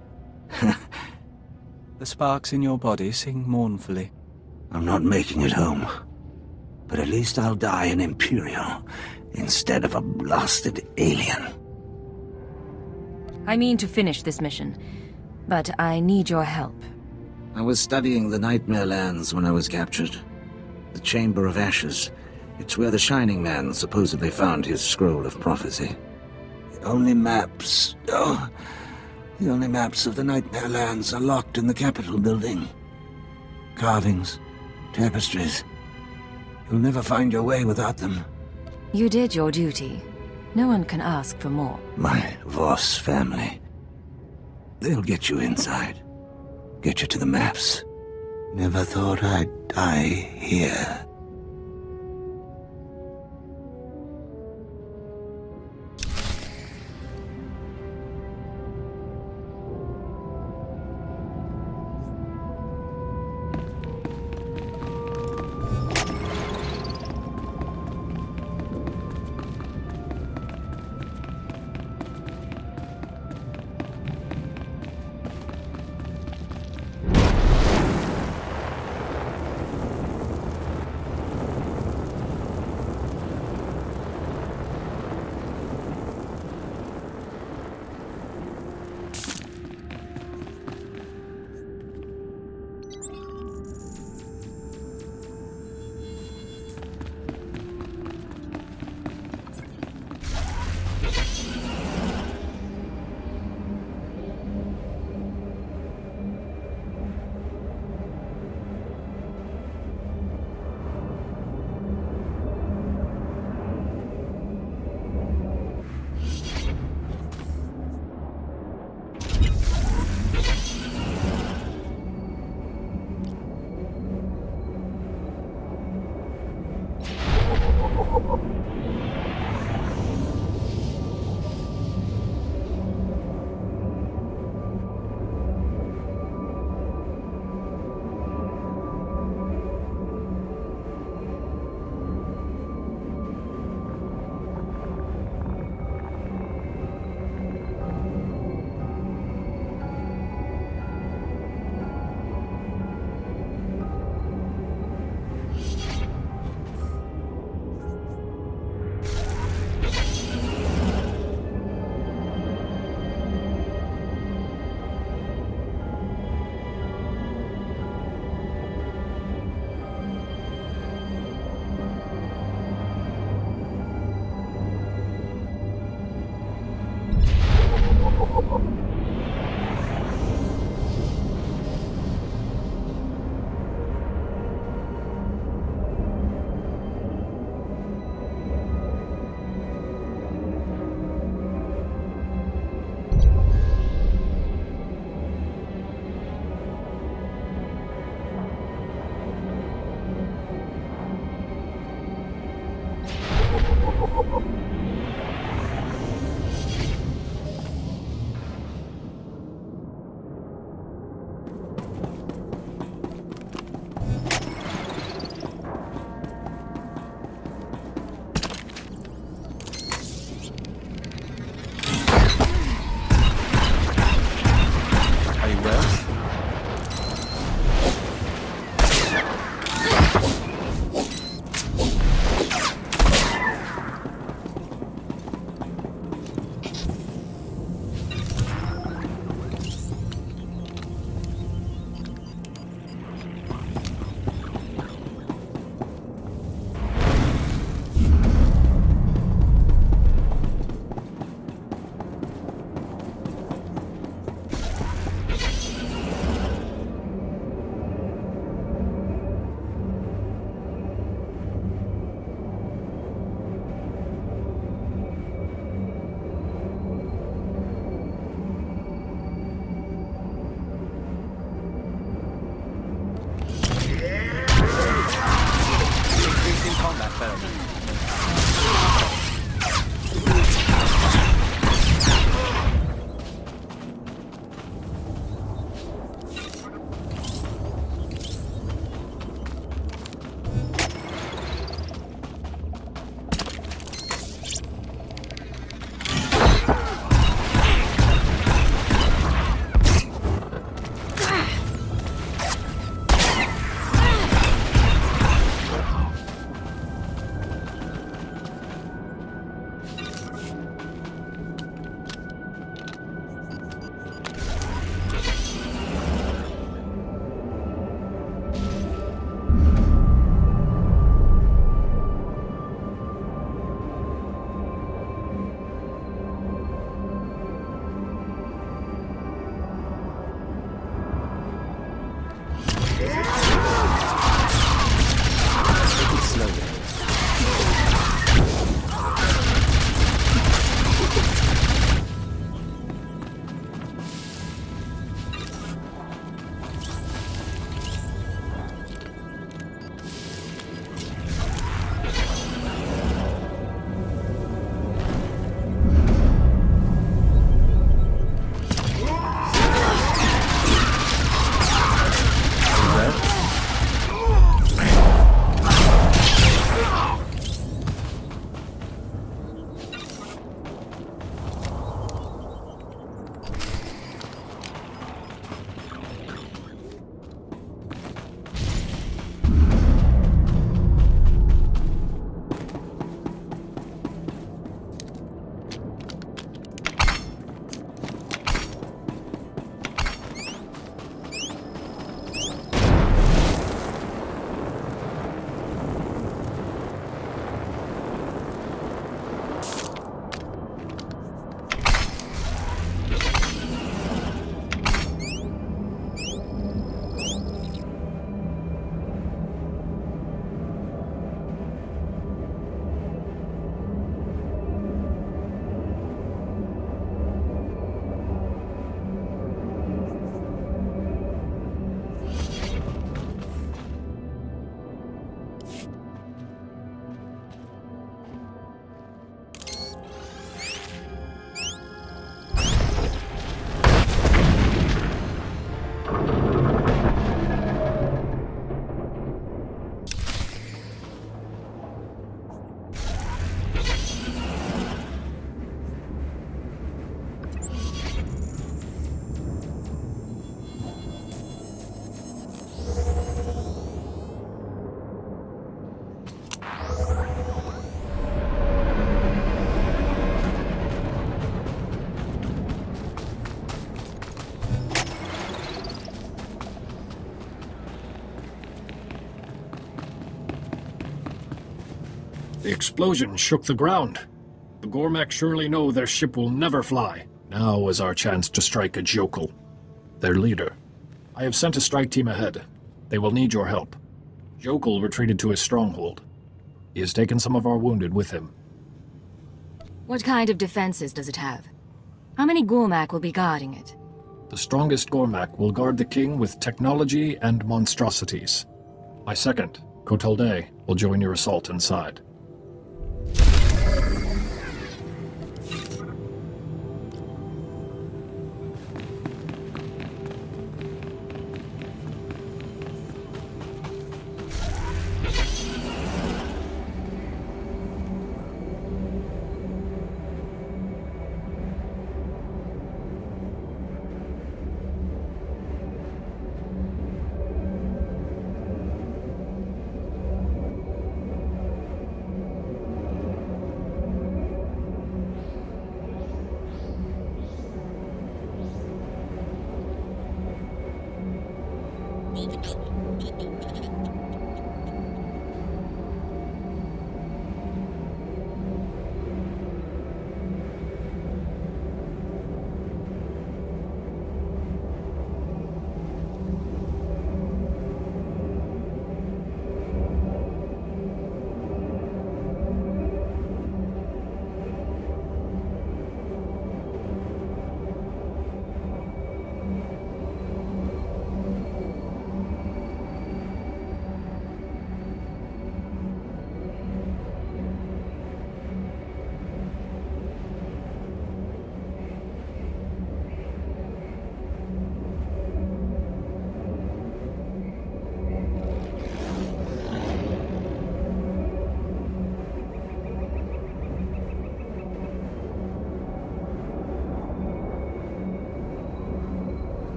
The sparks in your body sing mournfully. I'm not making it home. But at least I'll die an Imperial instead of a blasted alien. I mean to finish this mission, but I need your help. I was studying the Nightmare Lands when I was captured. The Chamber of Ashes. It's where the Shining Man supposedly found his scroll of prophecy. The only maps of the Nightmare Lands are locked in the Capitol building. Carvings, tapestries. You'll never find your way without them. You did your duty. No one can ask for more. My Voss family. They'll get you inside. Get you to the maps. Never thought I'd die here. The explosion shook the ground. The Gormak surely know their ship will never fly. Now is our chance to strike at Jokul, their leader. I have sent a strike team ahead. They will need your help. Jokul retreated to his stronghold. He has taken some of our wounded with him. What kind of defenses does it have? How many Gormak will be guarding it? The strongest Gormak will guard the king with technology and monstrosities. My second, Kotalde, will join your assault inside.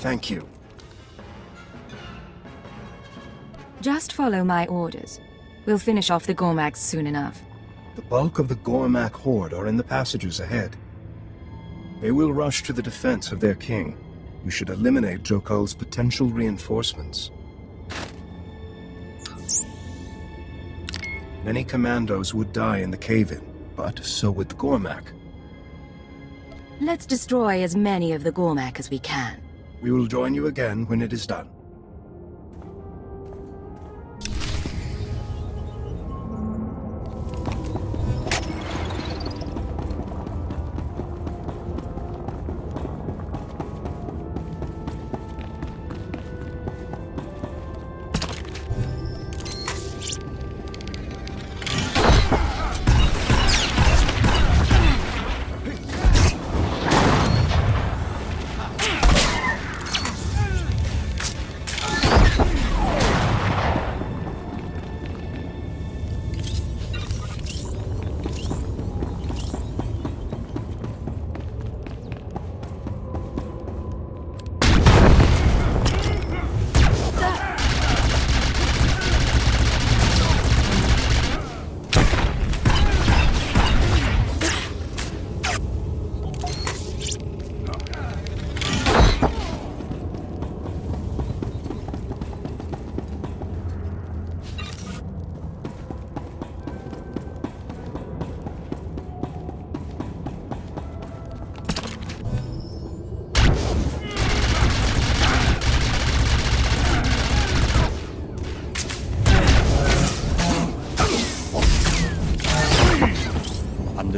Thank you. Just follow my orders. We'll finish off the Gormaks soon enough. The bulk of the Gormak horde are in the passages ahead. They will rush to the defense of their king. We should eliminate Jokul's potential reinforcements. Many commandos would die in the cave-in, but so would the Gormak. Let's destroy as many of the Gormak as we can. We will join you again when it is done.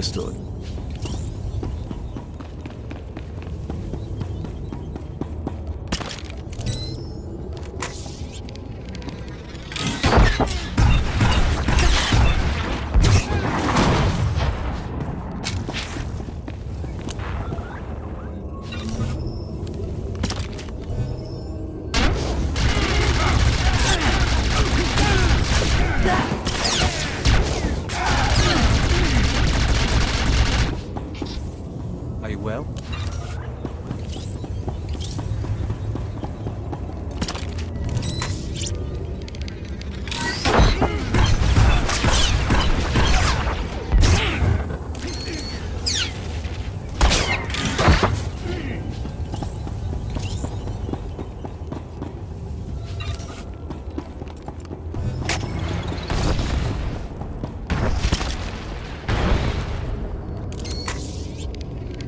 Understood. Are you well?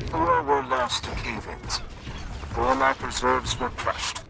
Four were lost to cave-ins. Gormak reserves were crushed.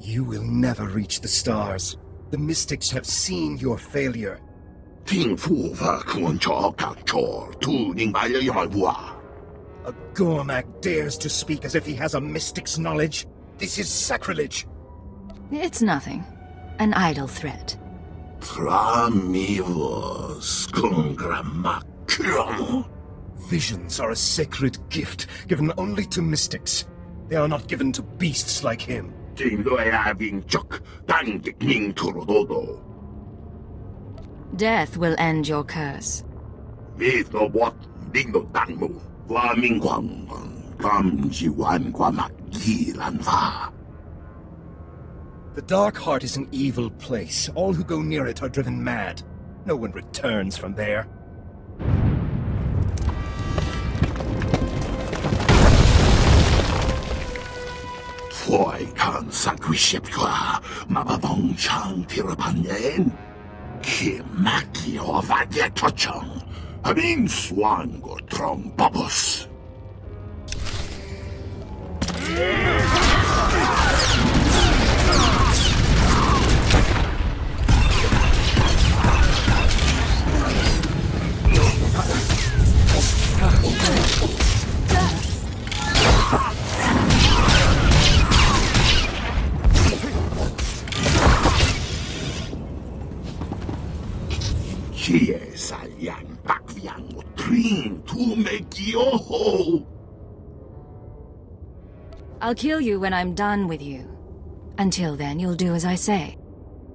You will never reach the stars. The mystics have seen your failure. A Gormak dares to speak as if he has a mystic's knowledge. This is sacrilege. It's nothing. An idle threat. Visions are a sacred gift given only to mystics. They are not given to beasts like him. Death will end your curse. The Dark Heart is an evil place. All who go near it are driven mad. No one returns from there. I'll kill you when I'm done with you. Until then, you'll do as I say.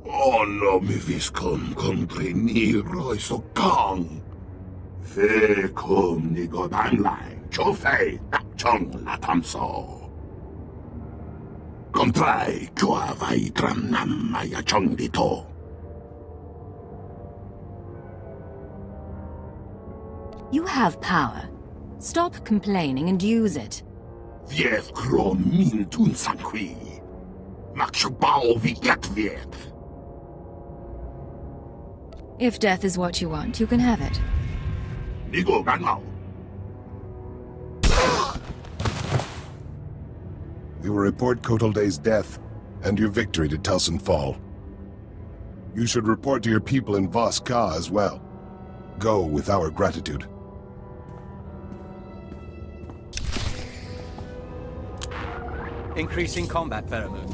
No mi viscum compreniro so kong. Fe kum ni go bang lai, cho fei tak chong la tam so. Comprai kua vai tram nam maya chong di to. You have power. Stop complaining and use it. Viet krom min tun sanqui. Mak bao vi get viet. If death is what you want, you can have it. Nigo ganao. We will report Kotolday's death and your victory to Telson Fall. You should report to your people in Voss-Ka as well. Go with our gratitude. Increasing combat pheromones.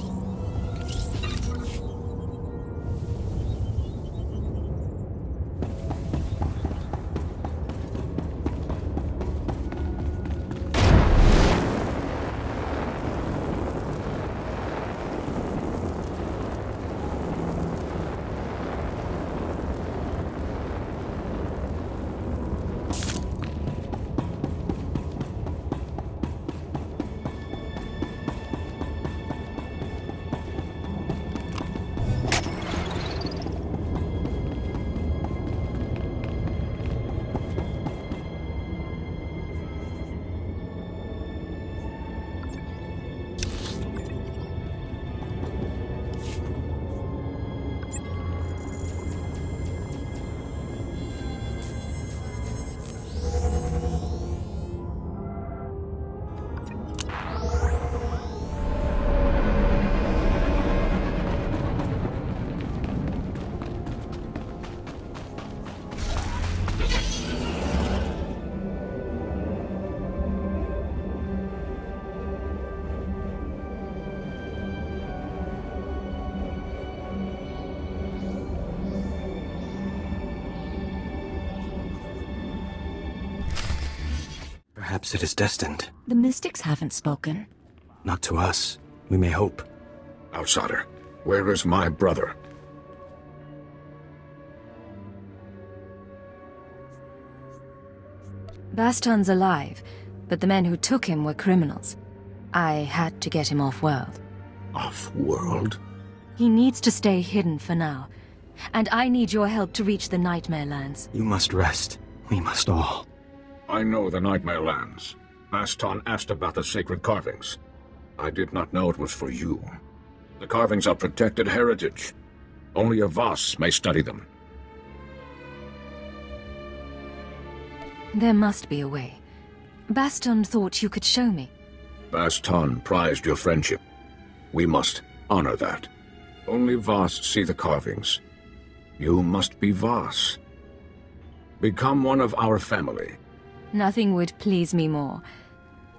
Perhaps it is destined. The mystics haven't spoken. Not to us. We may hope. Outsider, where is my brother? Baston's alive, but the men who took him were criminals. I had to get him off-world. Off-world? He needs to stay hidden for now, and I need your help to reach the Nightmare Lands. You must rest. We must all. I know the Nightmare Lands. Baston asked about the sacred carvings. I did not know it was for you. The carvings are protected heritage. Only a Voss may study them. There must be a way. Baston thought you could show me. Baston prized your friendship. We must honor that. Only Voss see the carvings. You must be Voss. Become one of our family. Nothing would please me more.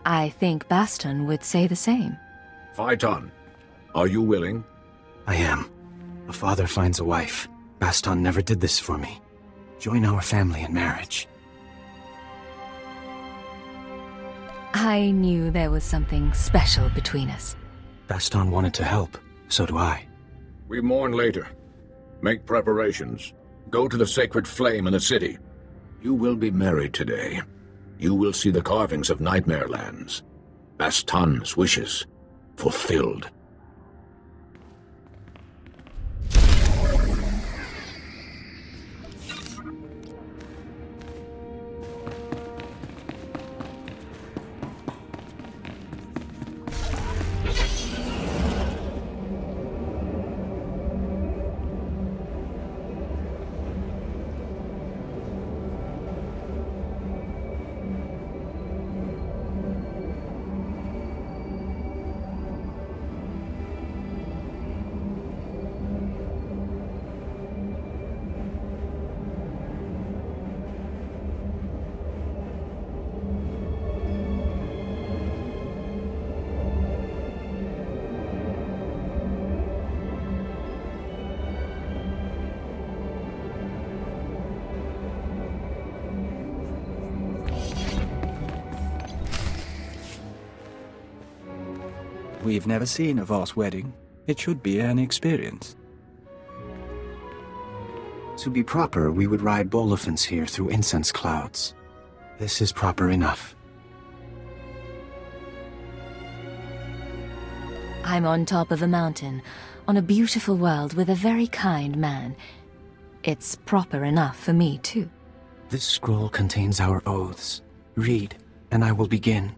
I think Baston would say the same. Phaeton, are you willing? I am. A father finds a wife. Baston never did this for me. Join our family in marriage. I knew there was something special between us. Baston wanted to help. So do I. We mourn later. Make preparations. Go to the sacred flame in the city. You will be married today. You will see the carvings of Nightmare Lands. Baston's wishes fulfilled. We've never seen a Voss wedding. It should be an experience. To be proper, we would ride bolifants here through incense clouds. This is proper enough. I'm on top of a mountain, on a beautiful world with a very kind man. It's proper enough for me, too. This scroll contains our oaths. Read, and I will begin.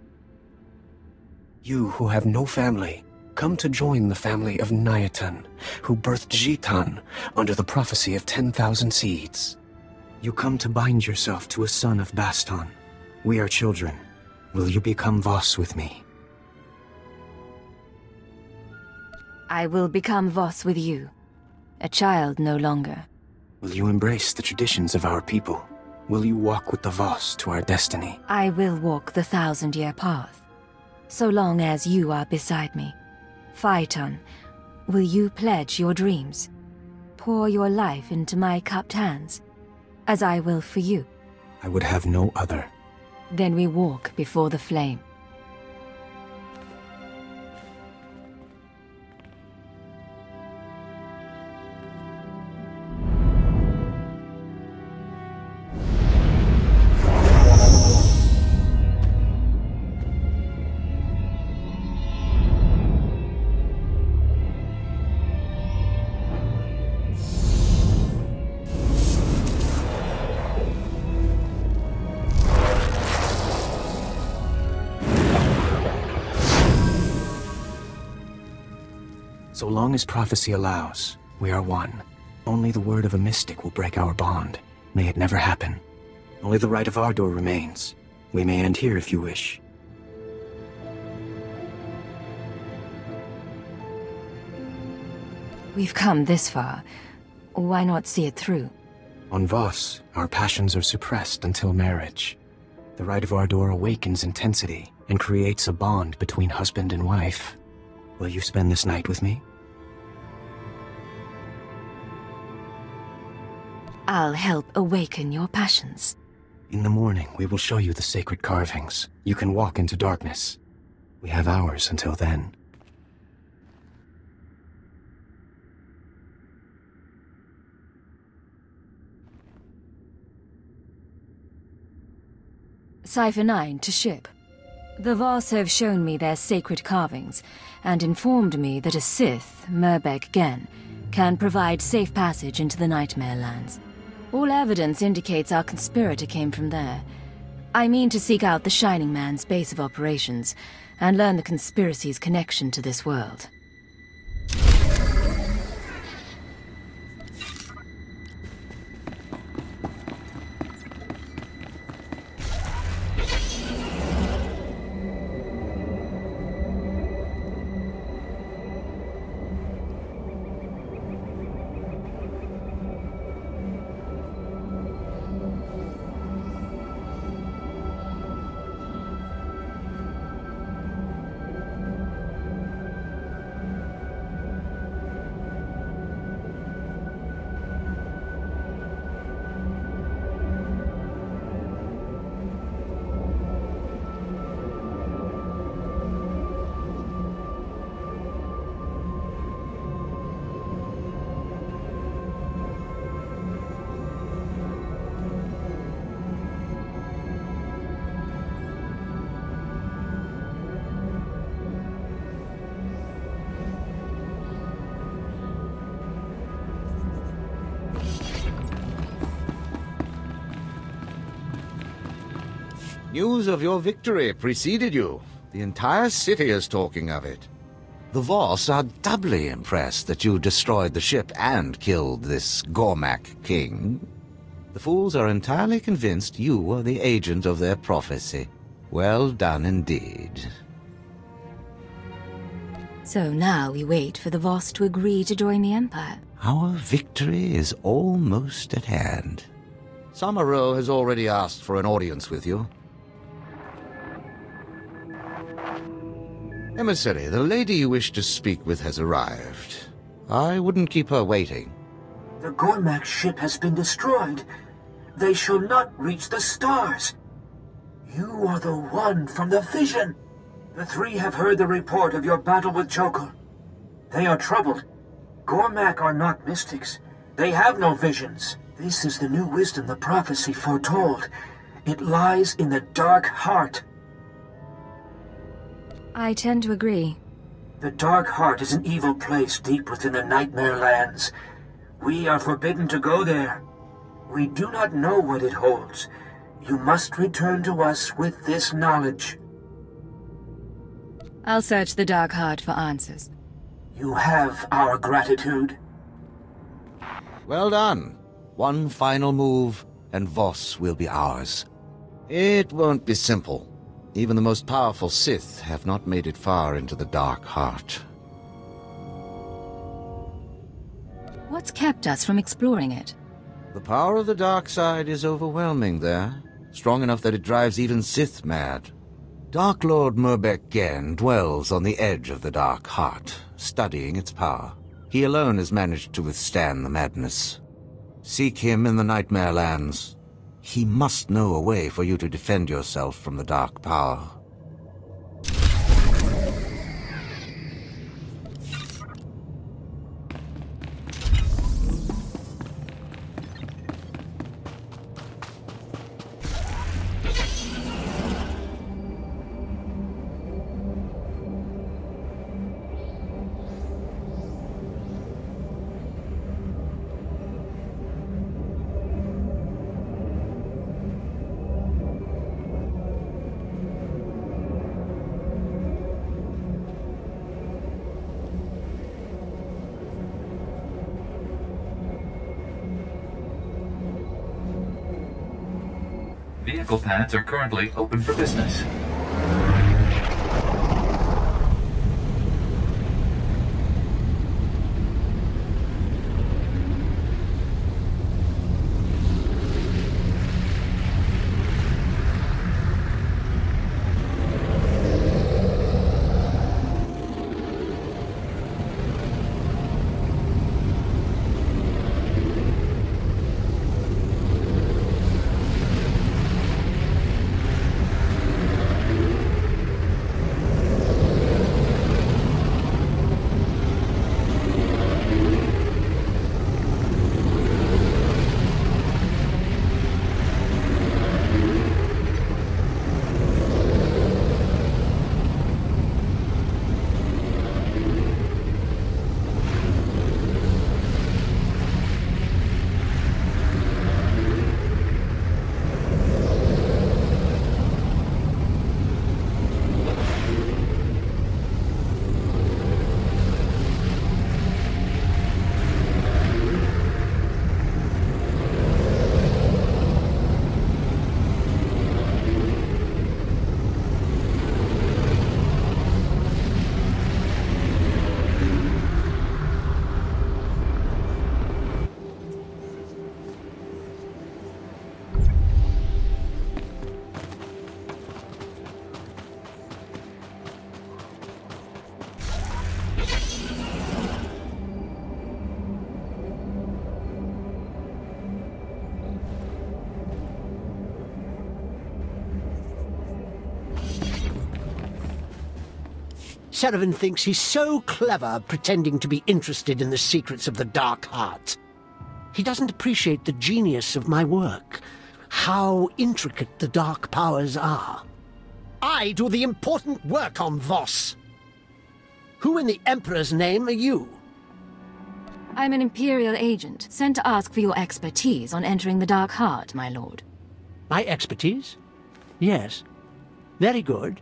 You who have no family, come to join the family of Nyatan, who birthed Jitan under the prophecy of 10,000 seeds. You come to bind yourself to a son of Baston. We are children. Will you become Voss with me? I will become Voss with you. A child no longer. Will you embrace the traditions of our people? Will you walk with the Voss to our destiny? I will walk the 1,000-year path. So long as you are beside me. Phaeton, will you pledge your dreams? Pour your life into my cupped hands, as I will for you. I would have no other. Then we walk before the flame. So long as prophecy allows, we are one. Only the word of a mystic will break our bond. May it never happen. Only the rite of Ardor remains. We may end here if you wish. We've come this far. Why not see it through? On Voss, our passions are suppressed until marriage. The rite of Ardor awakens intensity and creates a bond between husband and wife. Will you spend this night with me? I'll help awaken your passions. In the morning, we will show you the sacred carvings. You can walk into darkness. We have hours until then. Cipher 9 to ship. The Voss have shown me their sacred carvings, and informed me that a Sith, Murbek Gen, can provide safe passage into the Nightmare Lands. All evidence indicates our conspirator came from there. I mean to seek out the Shining Man's base of operations, and learn the conspiracy's connection to this world. News of your victory preceded you. The entire city is talking of it. The Voss are doubly impressed that you destroyed the ship and killed this Gormak king. The fools are entirely convinced you are the agent of their prophecy. Well done indeed. So now we wait for the Voss to agree to join the Empire. Our victory is almost at hand. Samaro has already asked for an audience with you. Emissary, the lady you wish to speak with has arrived. I wouldn't keep her waiting. The Gormak ship has been destroyed. They shall not reach the stars. You are the one from the vision. The three have heard the report of your battle with Chokol. They are troubled. Gormak are not mystics. They have no visions. This is the new wisdom the prophecy foretold. It lies in the dark heart. I tend to agree. The dark heart is an evil place deep within the Nightmare Lands. We are forbidden to go there. We do not know what it holds. You must return to us with this knowledge. I'll search the dark heart for answers. You have our gratitude. Well done. One final move, and Voss will be ours. It won't be simple. Even the most powerful Sith have not made it far into the dark heart. What's kept us from exploring it? The power of the dark side is overwhelming there, strong enough that it drives even Sith mad. Dark Lord Murbek Gen dwells on the edge of the dark heart, studying its power. He alone has managed to withstand the madness. Seek him in the Nightmare Lands. He must know a way for you to defend yourself from the dark power. Vehicle pads are currently open for business. Seravin thinks he's so clever pretending to be interested in the secrets of the Dark Heart. He doesn't appreciate the genius of my work, how intricate the dark powers are. I do the important work on Voss. Who in the Emperor's name are you? I'm an Imperial agent, sent to ask for your expertise on entering the Dark Heart, my lord. My expertise? Yes. Very good.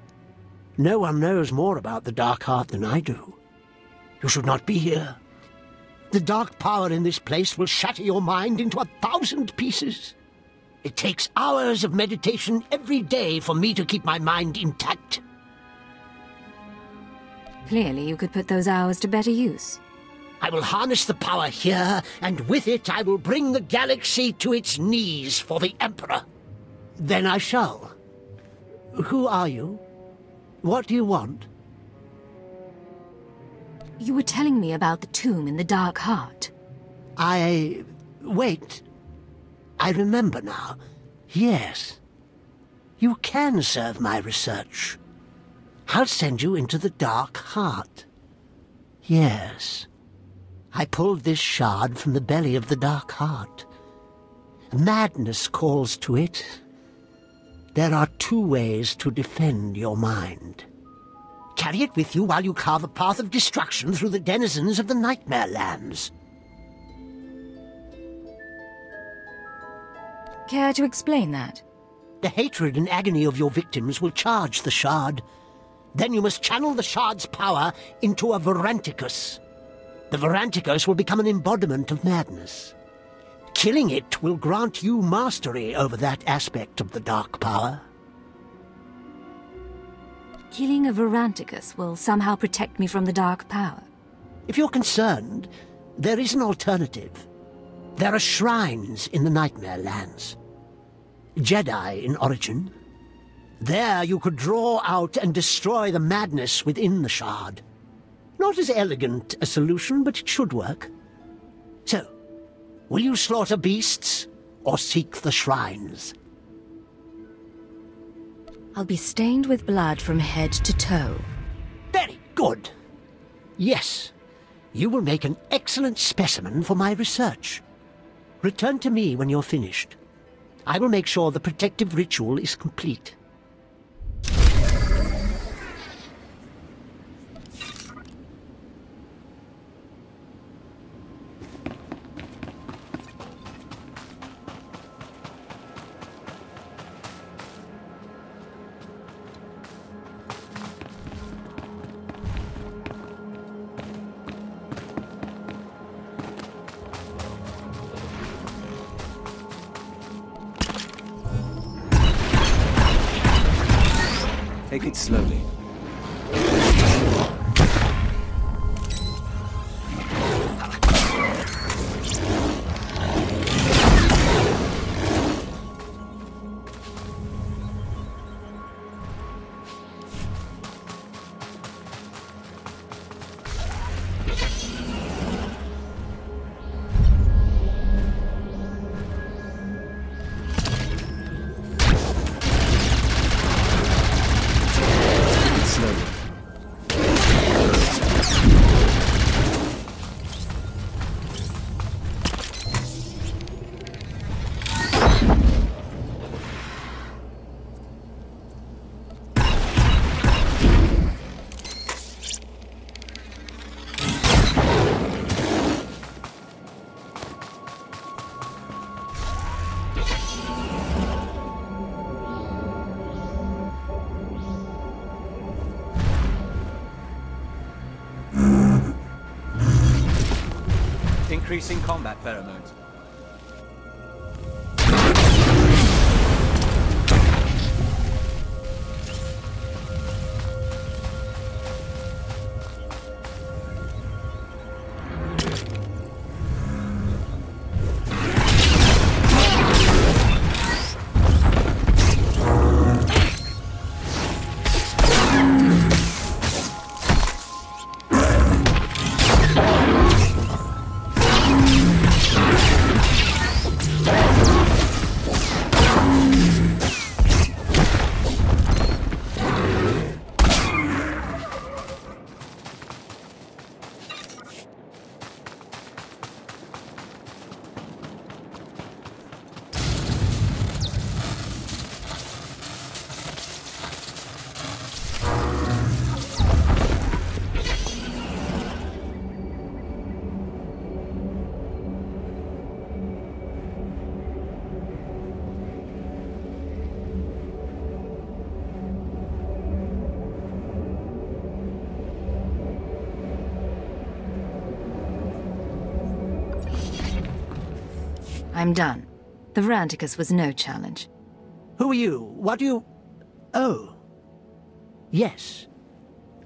No one knows more about the Dark Heart than I do. You should not be here. The dark power in this place will shatter your mind into 1,000 pieces. It takes hours of meditation every day for me to keep my mind intact. Clearly you could put those hours to better use. I will harness the power here, and with it I will bring the galaxy to its knees for the Emperor. Then I shall. Who are you? What do you want? You were telling me about the tomb in the Dark Heart. Wait. I remember now. Yes. You can serve my research. I'll send you into the Dark Heart. Yes. I pulled this shard from the belly of the Dark Heart. Madness calls to it. There are 2 ways to defend your mind. Carry it with you while you carve a path of destruction through the denizens of the Nightmare Lands. Care to explain that? The hatred and agony of your victims will charge the shard. Then you must channel the shard's power into a Varanticus. The Varanticus will become an embodiment of madness. Killing it will grant you mastery over that aspect of the dark power. Killing a Varanticus will somehow protect me from the dark power. If you're concerned, there is an alternative. There are shrines in the Nightmare Lands. Jedi in origin. There you could draw out and destroy the madness within the shard. Not as elegant a solution, but it should work. So, will you slaughter beasts, or seek the shrines? I'll be stained with blood from head to toe. Very good. Yes, you will make an excellent specimen for my research. Return to me when you're finished. I will make sure the protective ritual is complete. Take it slowly. Increasing combat pheromones. I'm done. The Varanticus was no challenge. Who are you? What do you... Oh. Yes.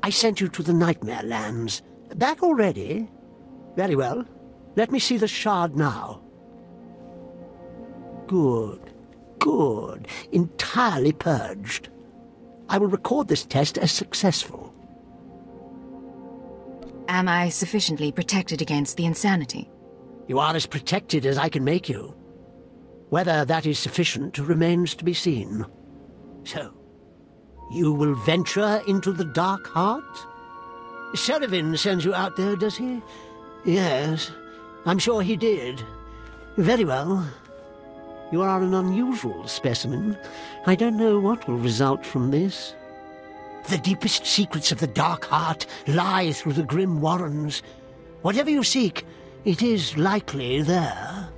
I sent you to the Nightmare Lands. Back already? Very well. Let me see the shard now. Good. Good. Entirely purged. I will record this test as successful. Am I sufficiently protected against the insanity? You are as protected as I can make you. Whether that is sufficient remains to be seen. So, you will venture into the Dark Heart? Serevin sends you out there, does he? Yes, I'm sure he did. Very well. You are an unusual specimen. I don't know what will result from this. The deepest secrets of the Dark Heart lie through the grim warrens. Whatever you seek, it is likely there.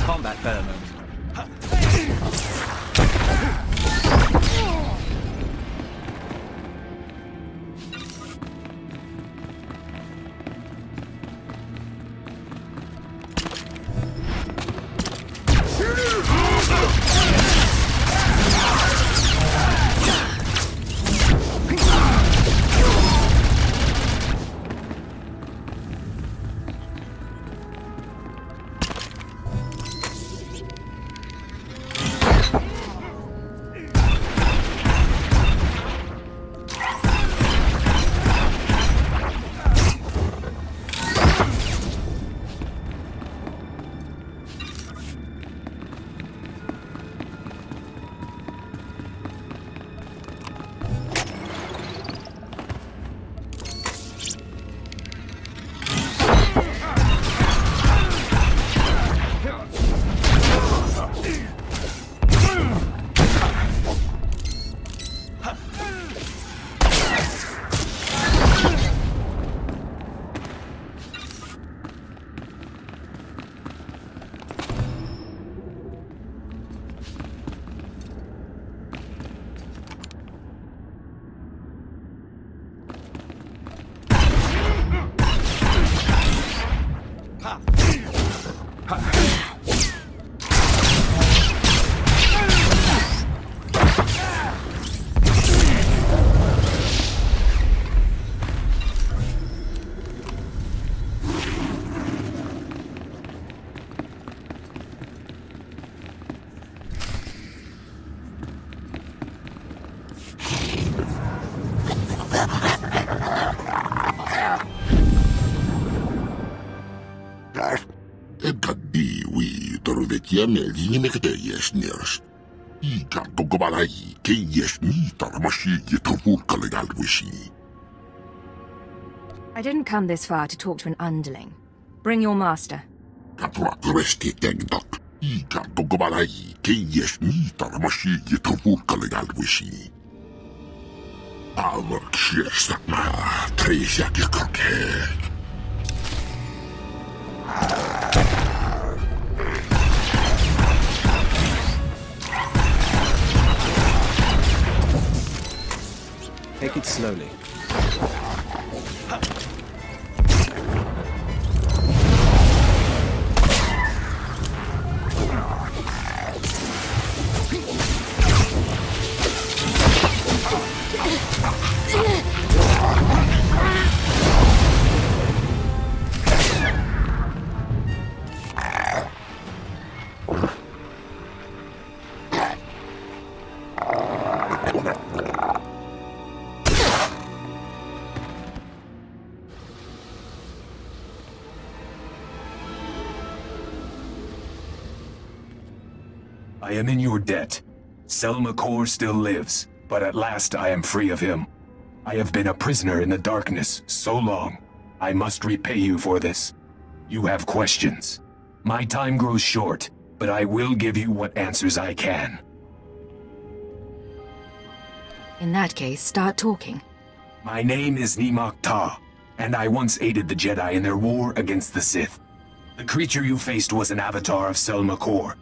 Combat pheromones. I didn't come this far to talk to an underling. Bring your master. Take it slowly. I am in your debt. Selma-Kor still lives, but at last I am free of him. I have been a prisoner in the darkness so long. I must repay you for this. You have questions. My time grows short, but I will give you what answers I can. In that case, start talking. My name is Nimak-Ta, and I once aided the Jedi in their war against the Sith. The creature you faced was an avatar of Selma-Kor,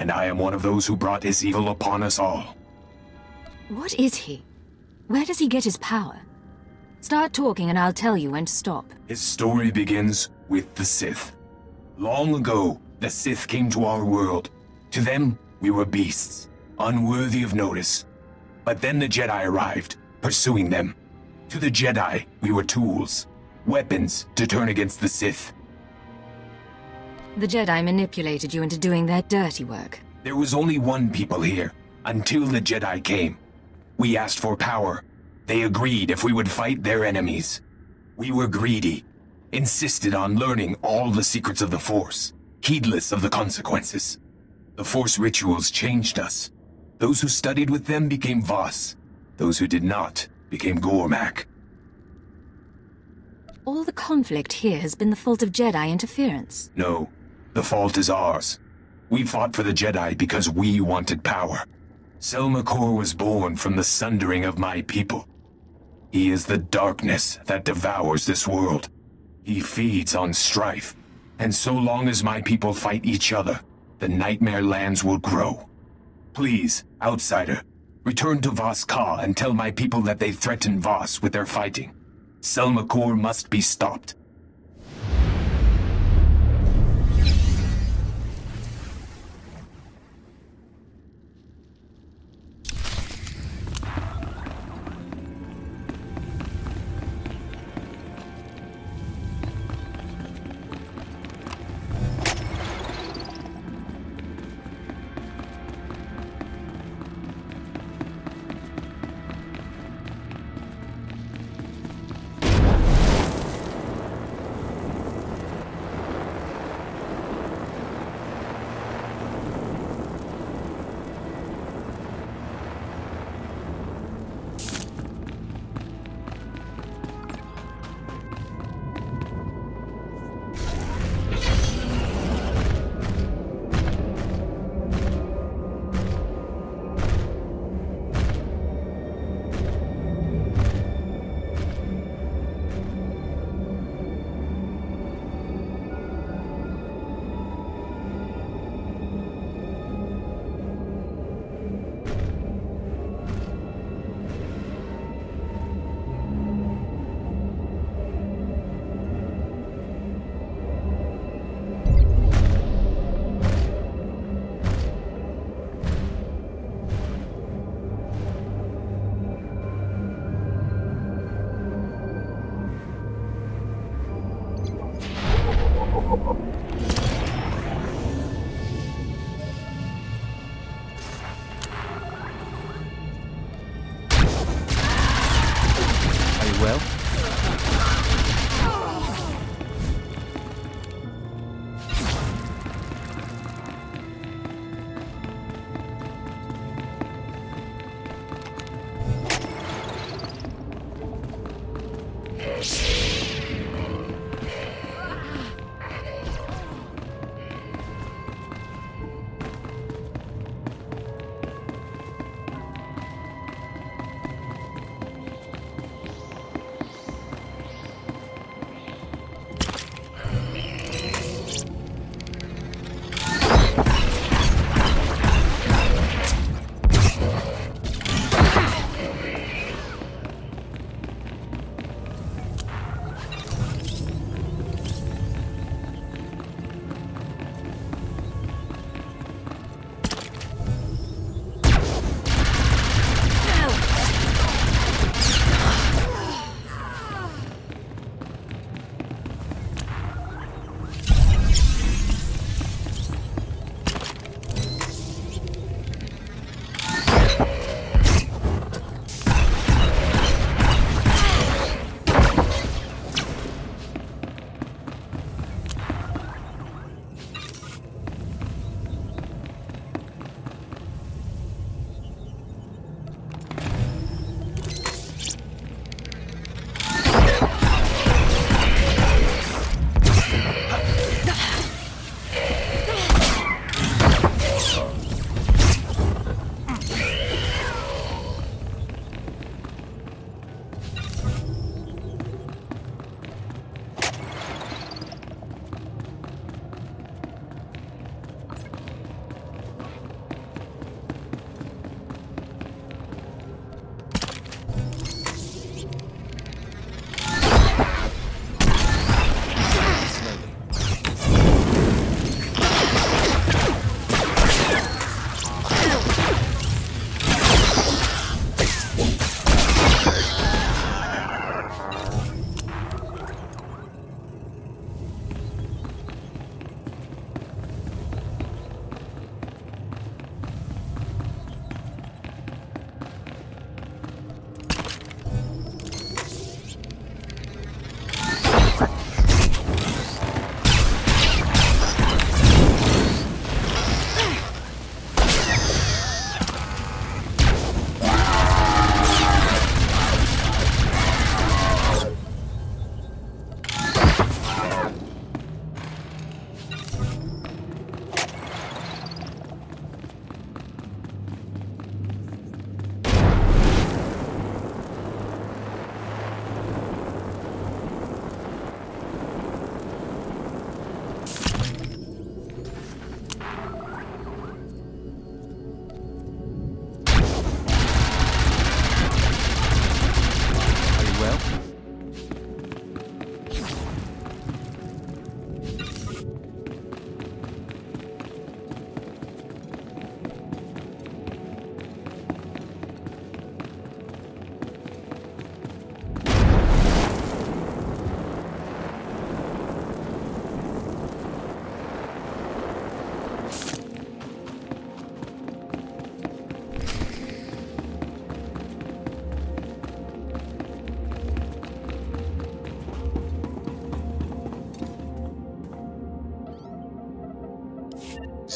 and I am one of those who brought his evil upon us all. What is he? Where does he get his power? Start talking and I'll tell you when to stop. His story begins with the Sith. Long ago, the Sith came to our world. To them, we were beasts, unworthy of notice. But then the Jedi arrived, pursuing them. To the Jedi, we were tools, weapons to turn against the Sith. The Jedi manipulated you into doing their dirty work. There was only one people here, until the Jedi came. We asked for power. They agreed if we would fight their enemies. We were greedy, insisted on learning all the secrets of the Force, heedless of the consequences. The Force rituals changed us. Those who studied with them became Voss. Those who did not became Gormak. All the conflict here has been the fault of Jedi interference. No, the fault is ours. We fought for the Jedi because we wanted power. Selma-Kor was born from the sundering of my people. He is the darkness that devours this world. He feeds on strife, and so long as my people fight each other, the Nightmare Lands will grow. Please, outsider, return to Voss-Ka and tell my people that they threaten Voss with their fighting. Selma-Kor must be stopped.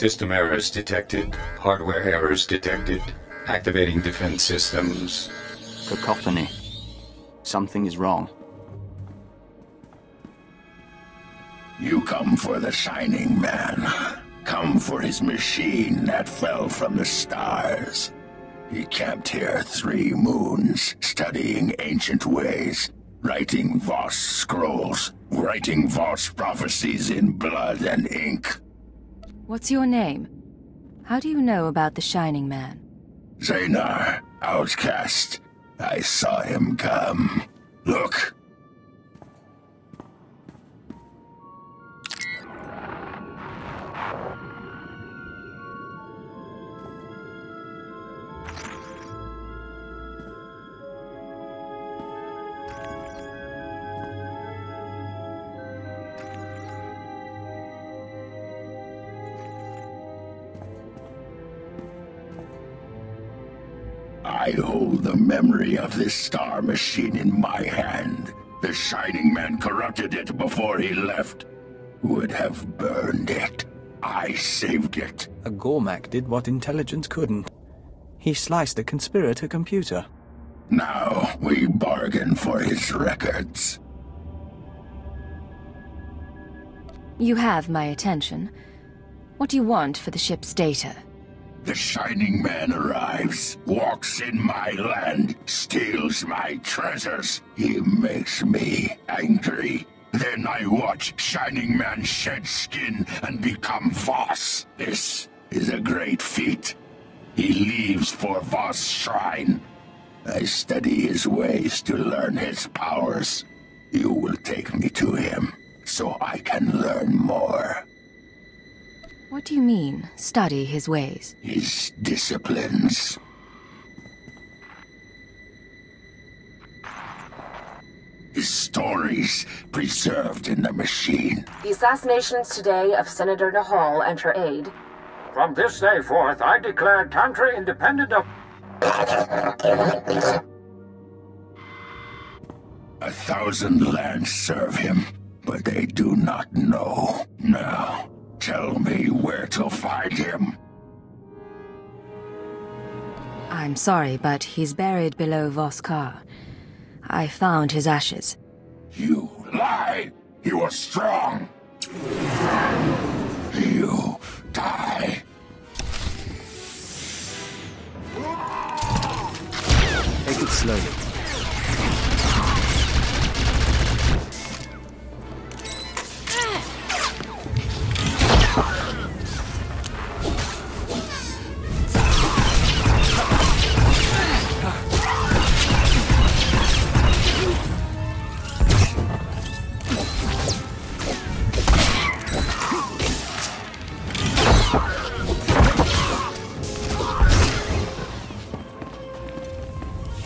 System errors detected. Hardware errors detected. Activating defense systems. Cacophony. Something is wrong. You come for the Shining Man. Come for his machine that fell from the stars. He camped here 3 moons, studying ancient ways, writing Voss scrolls, writing Voss prophecies in blood and ink. What's your name? How do you know about the Shining Man? Xenar, outcast. I saw him come. Look. I hold the memory of this star machine in my hand. The Shining Man corrupted it before he left. Would have burned it. I saved it. A Gormak did what intelligence couldn't. He sliced a conspirator computer. Now we bargain for his records. You have my attention. What do you want for the ship's data? The Shining Man arrives, walks in my land, steals my treasures. He makes me angry. Then I watch Shining Man shed skin and become Voss. This is a great feat. He leaves for Voss Shrine. I study his ways to learn his powers. You will take me to him, so I can learn more. What do you mean, study his ways? His disciplines. His stories preserved in the machine. The assassinations today of Senator Nahal and her aide. From this day forth, I declare country independent of... 1,000 lands serve him, but they do not know. Now, tell me where to find him. I'm sorry, but he's buried below Voss-Ka. I found his ashes. You lie! You are strong! You die! Take it slowly.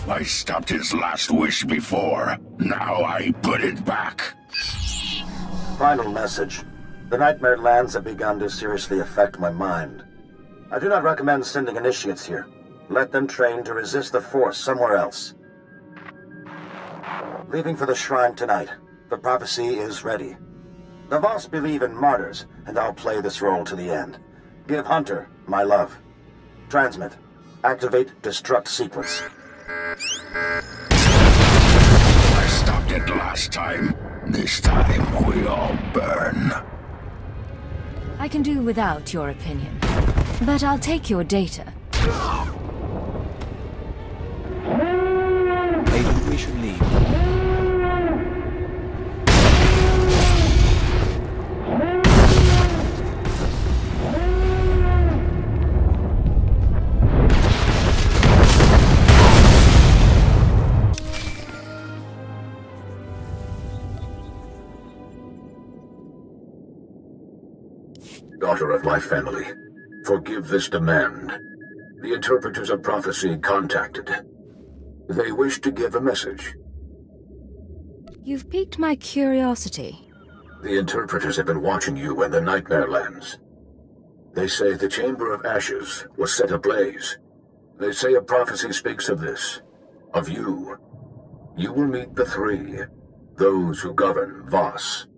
I stopped his last wish before. Now I put it back. Final message. The Nightmare Lands have begun to seriously affect my mind. I do not recommend sending initiates here. Let them train to resist the Force somewhere else. Leaving for the shrine tonight. The prophecy is ready. The Voss believe in martyrs, and I'll play this role to the end. Give Hunter my love. Transmit. Activate destruct sequence. I stopped it last time. This time we all burn. I can do without your opinion, but I'll take your data. Maybe we should leave. Daughter of my family, forgive this demand. The interpreters of prophecy contacted. They wish to give a message. You've piqued my curiosity. The interpreters have been watching you in the Nightmare Lands. They say the Chamber of Ashes was set ablaze. They say a prophecy speaks of this, of you. You will meet the 3, those who govern Voss.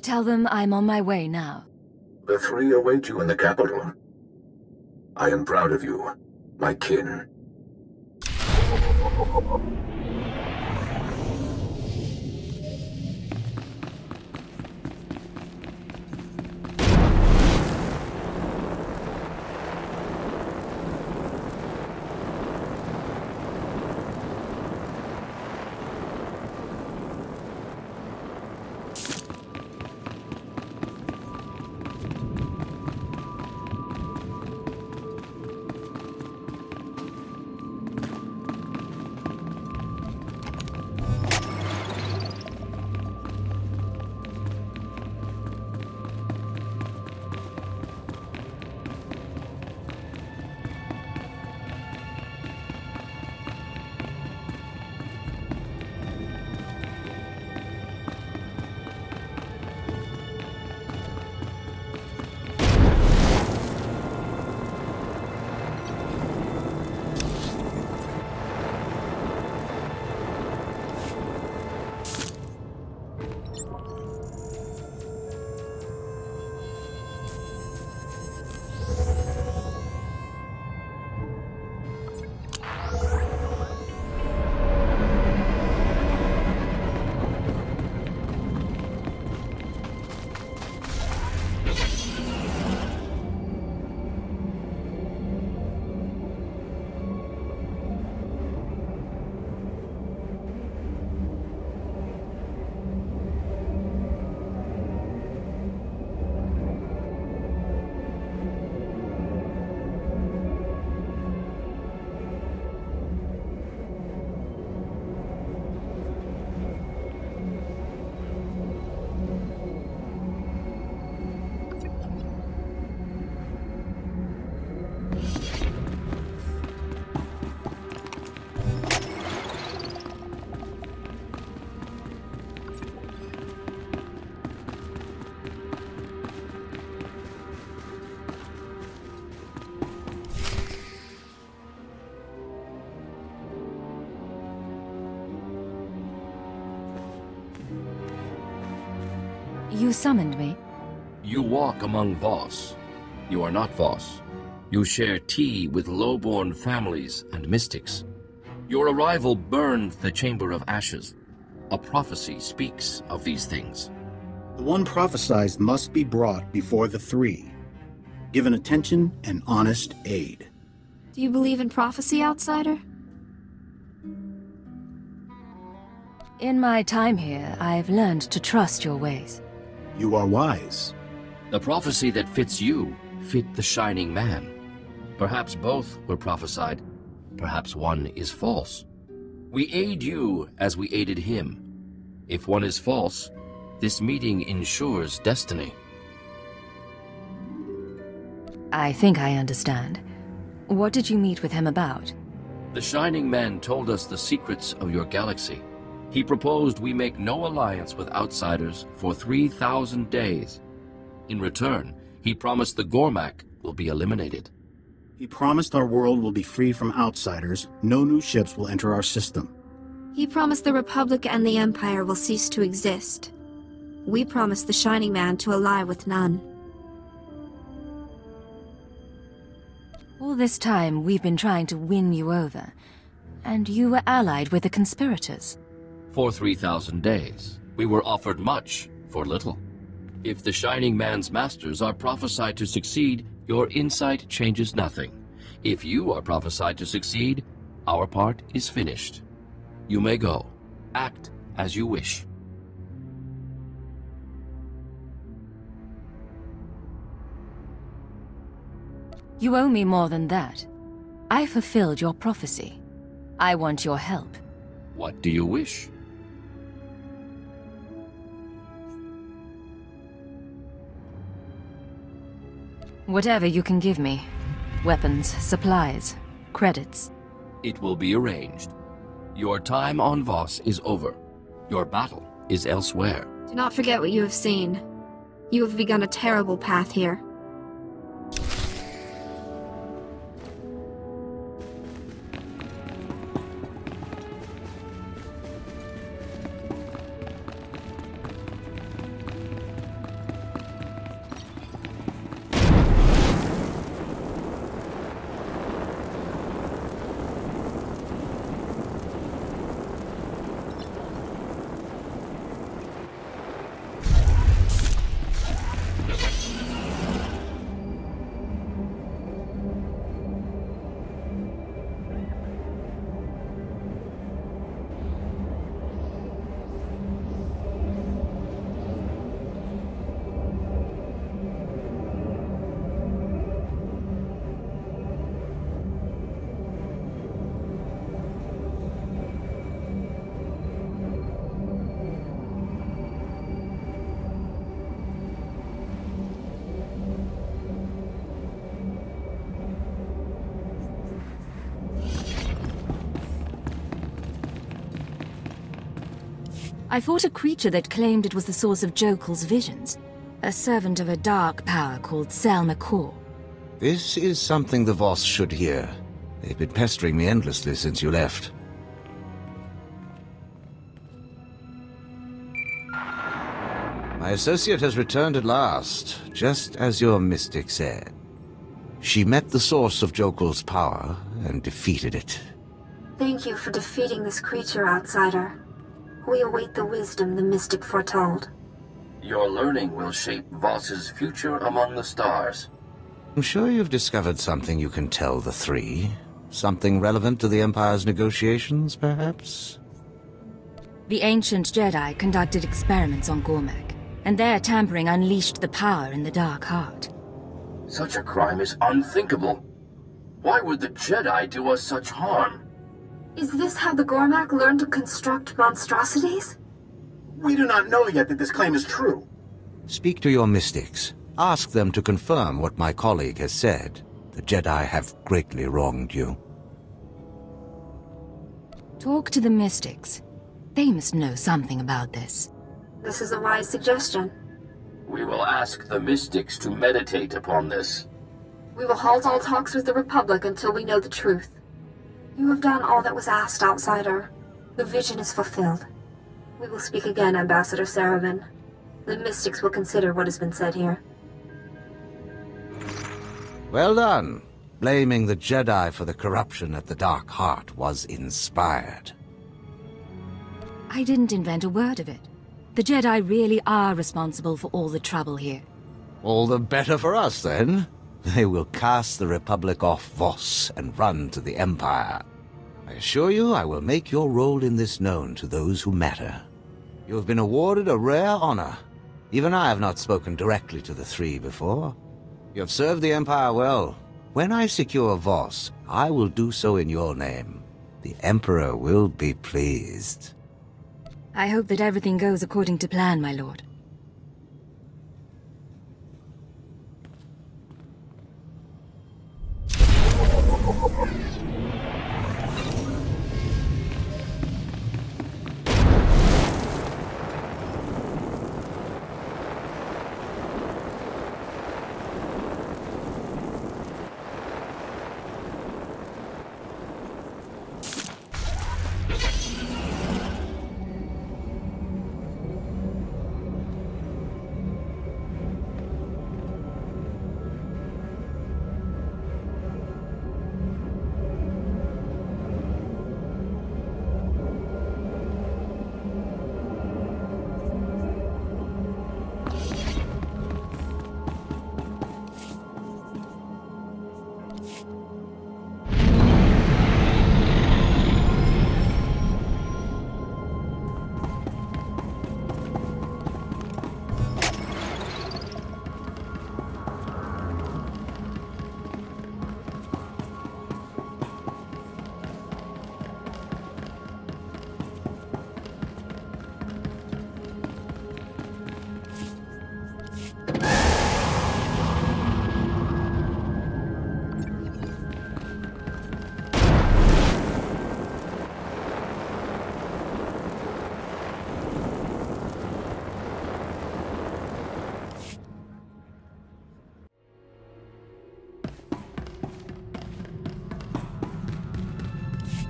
Tell them I'm on my way now. The three await you in the capital. I am proud of you, my kin. You summoned me? You walk among Voss. You are not Voss. You share tea with low-born families and mystics. Your arrival burned the Chamber of Ashes. A prophecy speaks of these things. The one prophesied must be brought before the three, given attention and honest aid. Do you believe in prophecy, outsider? In my time here, I've learned to trust your ways. You are wise. The prophecy that fits you fit the Shining Man. Perhaps both were prophesied. Perhaps one is false. We aid you as we aided him. If one is false, this meeting ensures destiny. I think I understand. What did you meet with him about? The Shining Man told us the secrets of your galaxy. He proposed we make no alliance with outsiders for 3,000 days. In return, he promised the Gormak will be eliminated. He promised our world will be free from outsiders. No new ships will enter our system. He promised the Republic and the Empire will cease to exist. We promised the Shining Man to ally with none. All this time, we've been trying to win you over, and you were allied with the conspirators. For 3,000 days, we were offered much for little. If the Shining Man's masters are prophesied to succeed, your insight changes nothing. If you are prophesied to succeed, our part is finished. You may go. Act as you wish. You owe me more than that. I fulfilled your prophecy. I want your help. What do you wish? Whatever you can give me. Weapons, supplies, credits. It will be arranged. Your time on Voss is over. Your battle is elsewhere. Do not forget what you have seen. You have begun a terrible path here. I fought a creature that claimed it was the source of Jokul's visions. A servant of a dark power called Selmakor. This is something the Voss should hear. They've been pestering me endlessly since you left. My associate has returned at last, just as your mystic said. She met the source of Jokul's power and defeated it. Thank you for defeating this creature, outsider. We await the wisdom the mystic foretold. Your learning will shape Voss's future among the stars. I'm sure you've discovered something you can tell the three. Something relevant to the Empire's negotiations, perhaps? The ancient Jedi conducted experiments on Gormak, and their tampering unleashed the power in the Dark Heart. Such a crime is unthinkable. Why would the Jedi do us such harm? Is this how the Gormak learned to construct monstrosities? We do not know yet that this claim is true. Speak to your mystics. Ask them to confirm what my colleague has said. The Jedi have greatly wronged you. Talk to the mystics. They must know something about this. This is a wise suggestion. We will ask the mystics to meditate upon this. We will halt all talks with the Republic until we know the truth. You have done all that was asked, outsider. The vision is fulfilled. We will speak again, Ambassador Saravan. The mystics will consider what has been said here. Well done. Blaming the Jedi for the corruption at the Dark Heart was inspired. I didn't invent a word of it. The Jedi really are responsible for all the trouble here. All the better for us, then. They will cast the Republic off Voss and run to the Empire. I assure you I will make your role in this known to those who matter. You have been awarded a rare honor. Even I have not spoken directly to the three before. You have served the Empire well. When I secure Voss, I will do so in your name. The Emperor will be pleased. I hope that everything goes according to plan, my lord.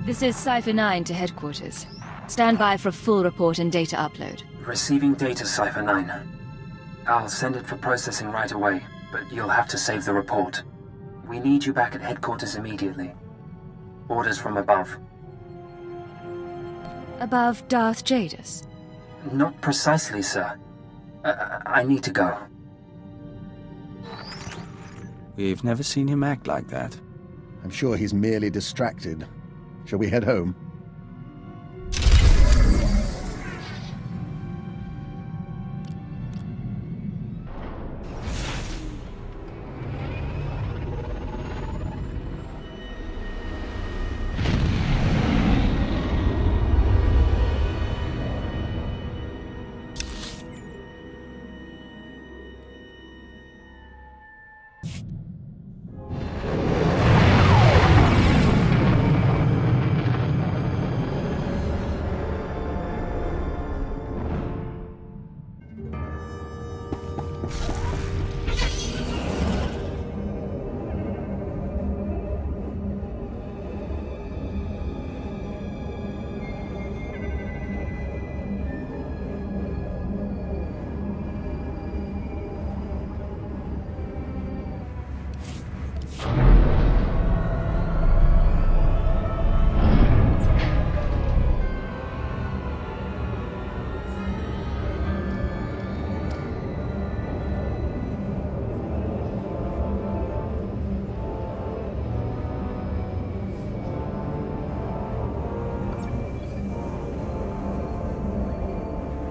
This is Cypher 9 to headquarters. Stand by for a full report and data upload. Receiving data, Cypher 9. I'll send it for processing right away, but you'll have to save the report. We need you back at headquarters immediately. Orders from above. Above Darth Jadus? Not precisely, sir. I need to go. We've never seen him act like that. I'm sure he's merely distracted. Shall we head home?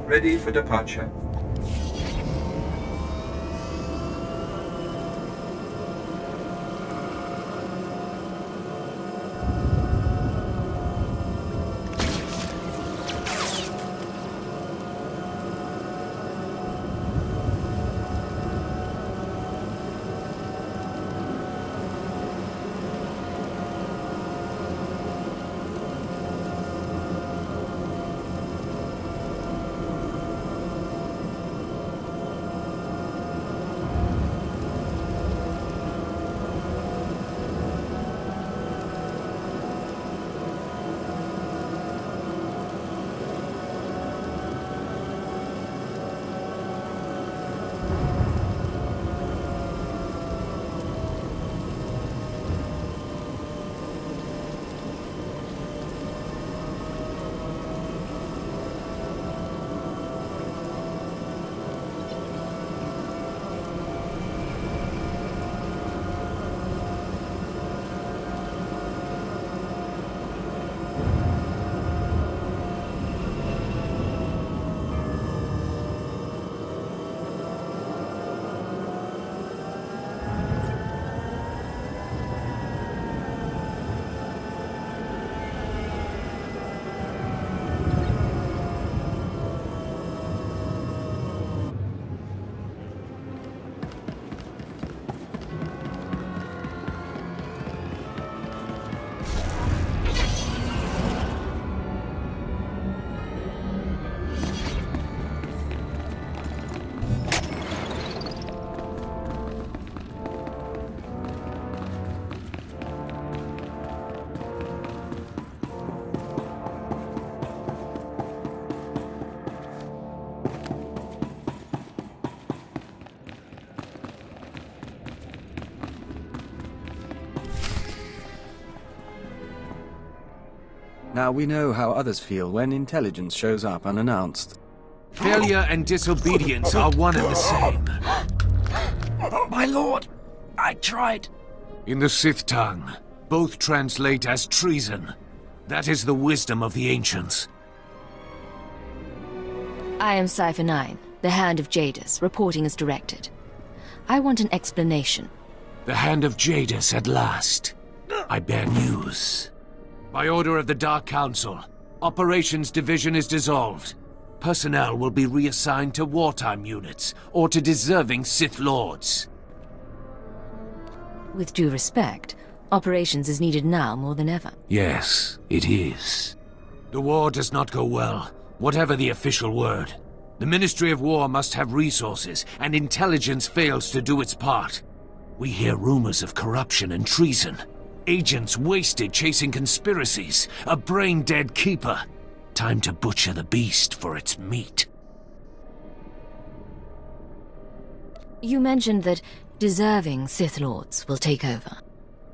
Ready for departure. Now we know how others feel when intelligence shows up unannounced. Failure and disobedience are one and the same. My lord, I tried. In the Sith tongue, both translate as treason. That is the wisdom of the ancients. I am Cypher 9, the Hand of Jadis, reporting as directed. I want an explanation. The Hand of Jadis at last. I bear news. By order of the Dark Council, Operations Division is dissolved. Personnel will be reassigned to wartime units, or to deserving Sith Lords. With due respect, operations is needed now more than ever. Yes, it is. The war does not go well, whatever the official word. The Ministry of War must have resources, and intelligence fails to do its part. We hear rumors of corruption and treason. Agents wasted chasing conspiracies. A brain-dead keeper. Time to butcher the beast for its meat. You mentioned that deserving Sith Lords will take over.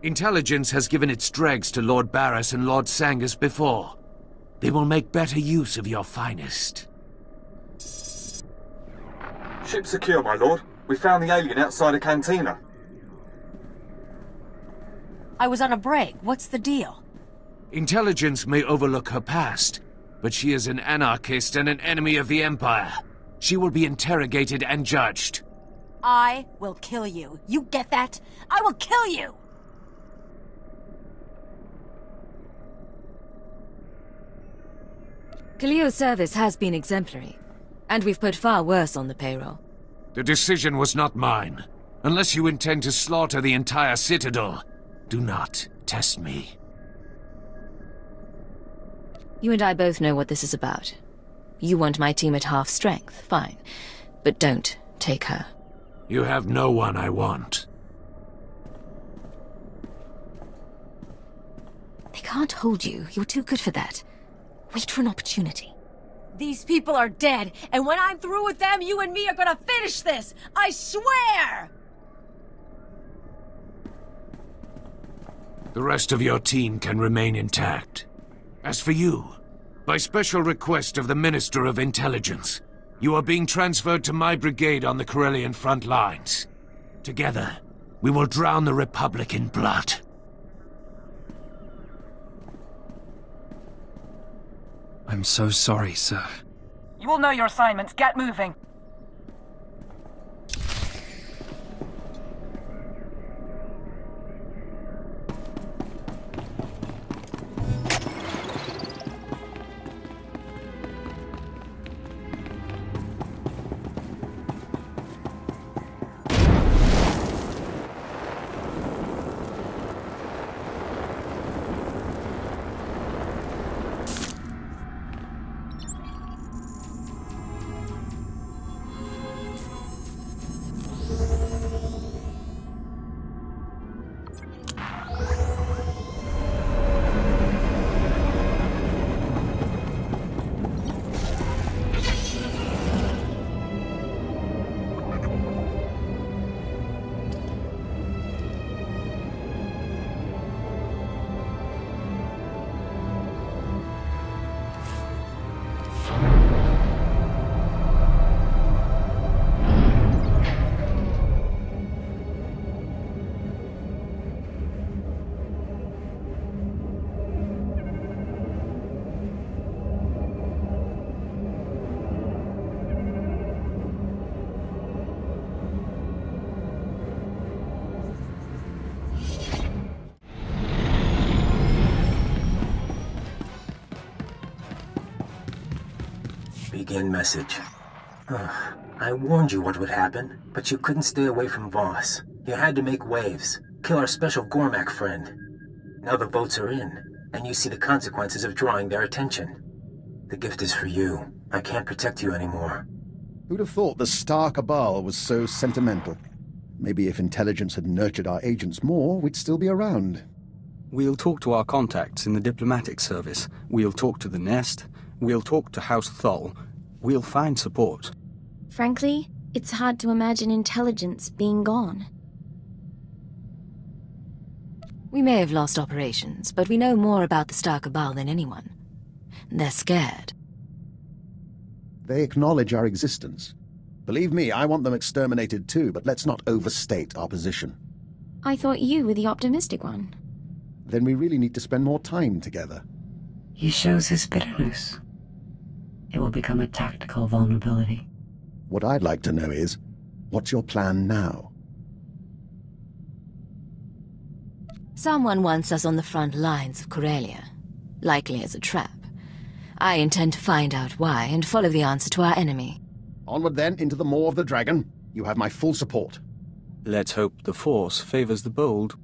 Intelligence has given its dregs to Lord Barris and Lord Sangus before. They will make better use of your finest. Ship secure, my lord. We found the alien outside a cantina. I was on a break. What's the deal? Intelligence may overlook her past, but she is an anarchist and an enemy of the Empire. She will be interrogated and judged. I will kill you. You get that? I will kill you! Kalio's service has been exemplary, and we've put far worse on the payroll. The decision was not mine. Unless you intend to slaughter the entire Citadel, do not test me. You and I both know what this is about. You want my team at half strength, fine. But don't take her. You have no one I want. They can't hold you. You're too good for that. Wait for an opportunity. These people are dead, and when I'm through with them, you and me are gonna finish this! I swear! The rest of your team can remain intact. As for you, by special request of the Minister of Intelligence, you are being transferred to my brigade on the Corellian front lines. Together, we will drown the Republic in blood. I'm so sorry, sir. You all know your assignments. Get moving. Begin message. I warned you what would happen, but you couldn't stay away from Voss. You had to make waves, kill our special Gormak friend. Now the votes are in, and you see the consequences of drawing their attention. The gift is for you. I can't protect you anymore. Who'd have thought the Star Cabal was so sentimental? Maybe if intelligence had nurtured our agents more, we'd still be around. We'll talk to our contacts in the diplomatic service. We'll talk to the Nest. We'll talk to House Thol. We'll find support. Frankly, it's hard to imagine intelligence being gone. We may have lost operations, but we know more about the Star Cabal than anyone. They're scared. They acknowledge our existence. Believe me, I want them exterminated too, but let's not overstate our position. I thought you were the optimistic one. Then we really need to spend more time together. He shows his bitterness. It will become a tactical vulnerability. What I'd like to know is, what's your plan now? Someone wants us on the front lines of Corellia, likely as a trap. I intend to find out why and follow the answer to our enemy. Onward then, into the maw of the dragon. You have my full support. Let's hope the Force favors the bold.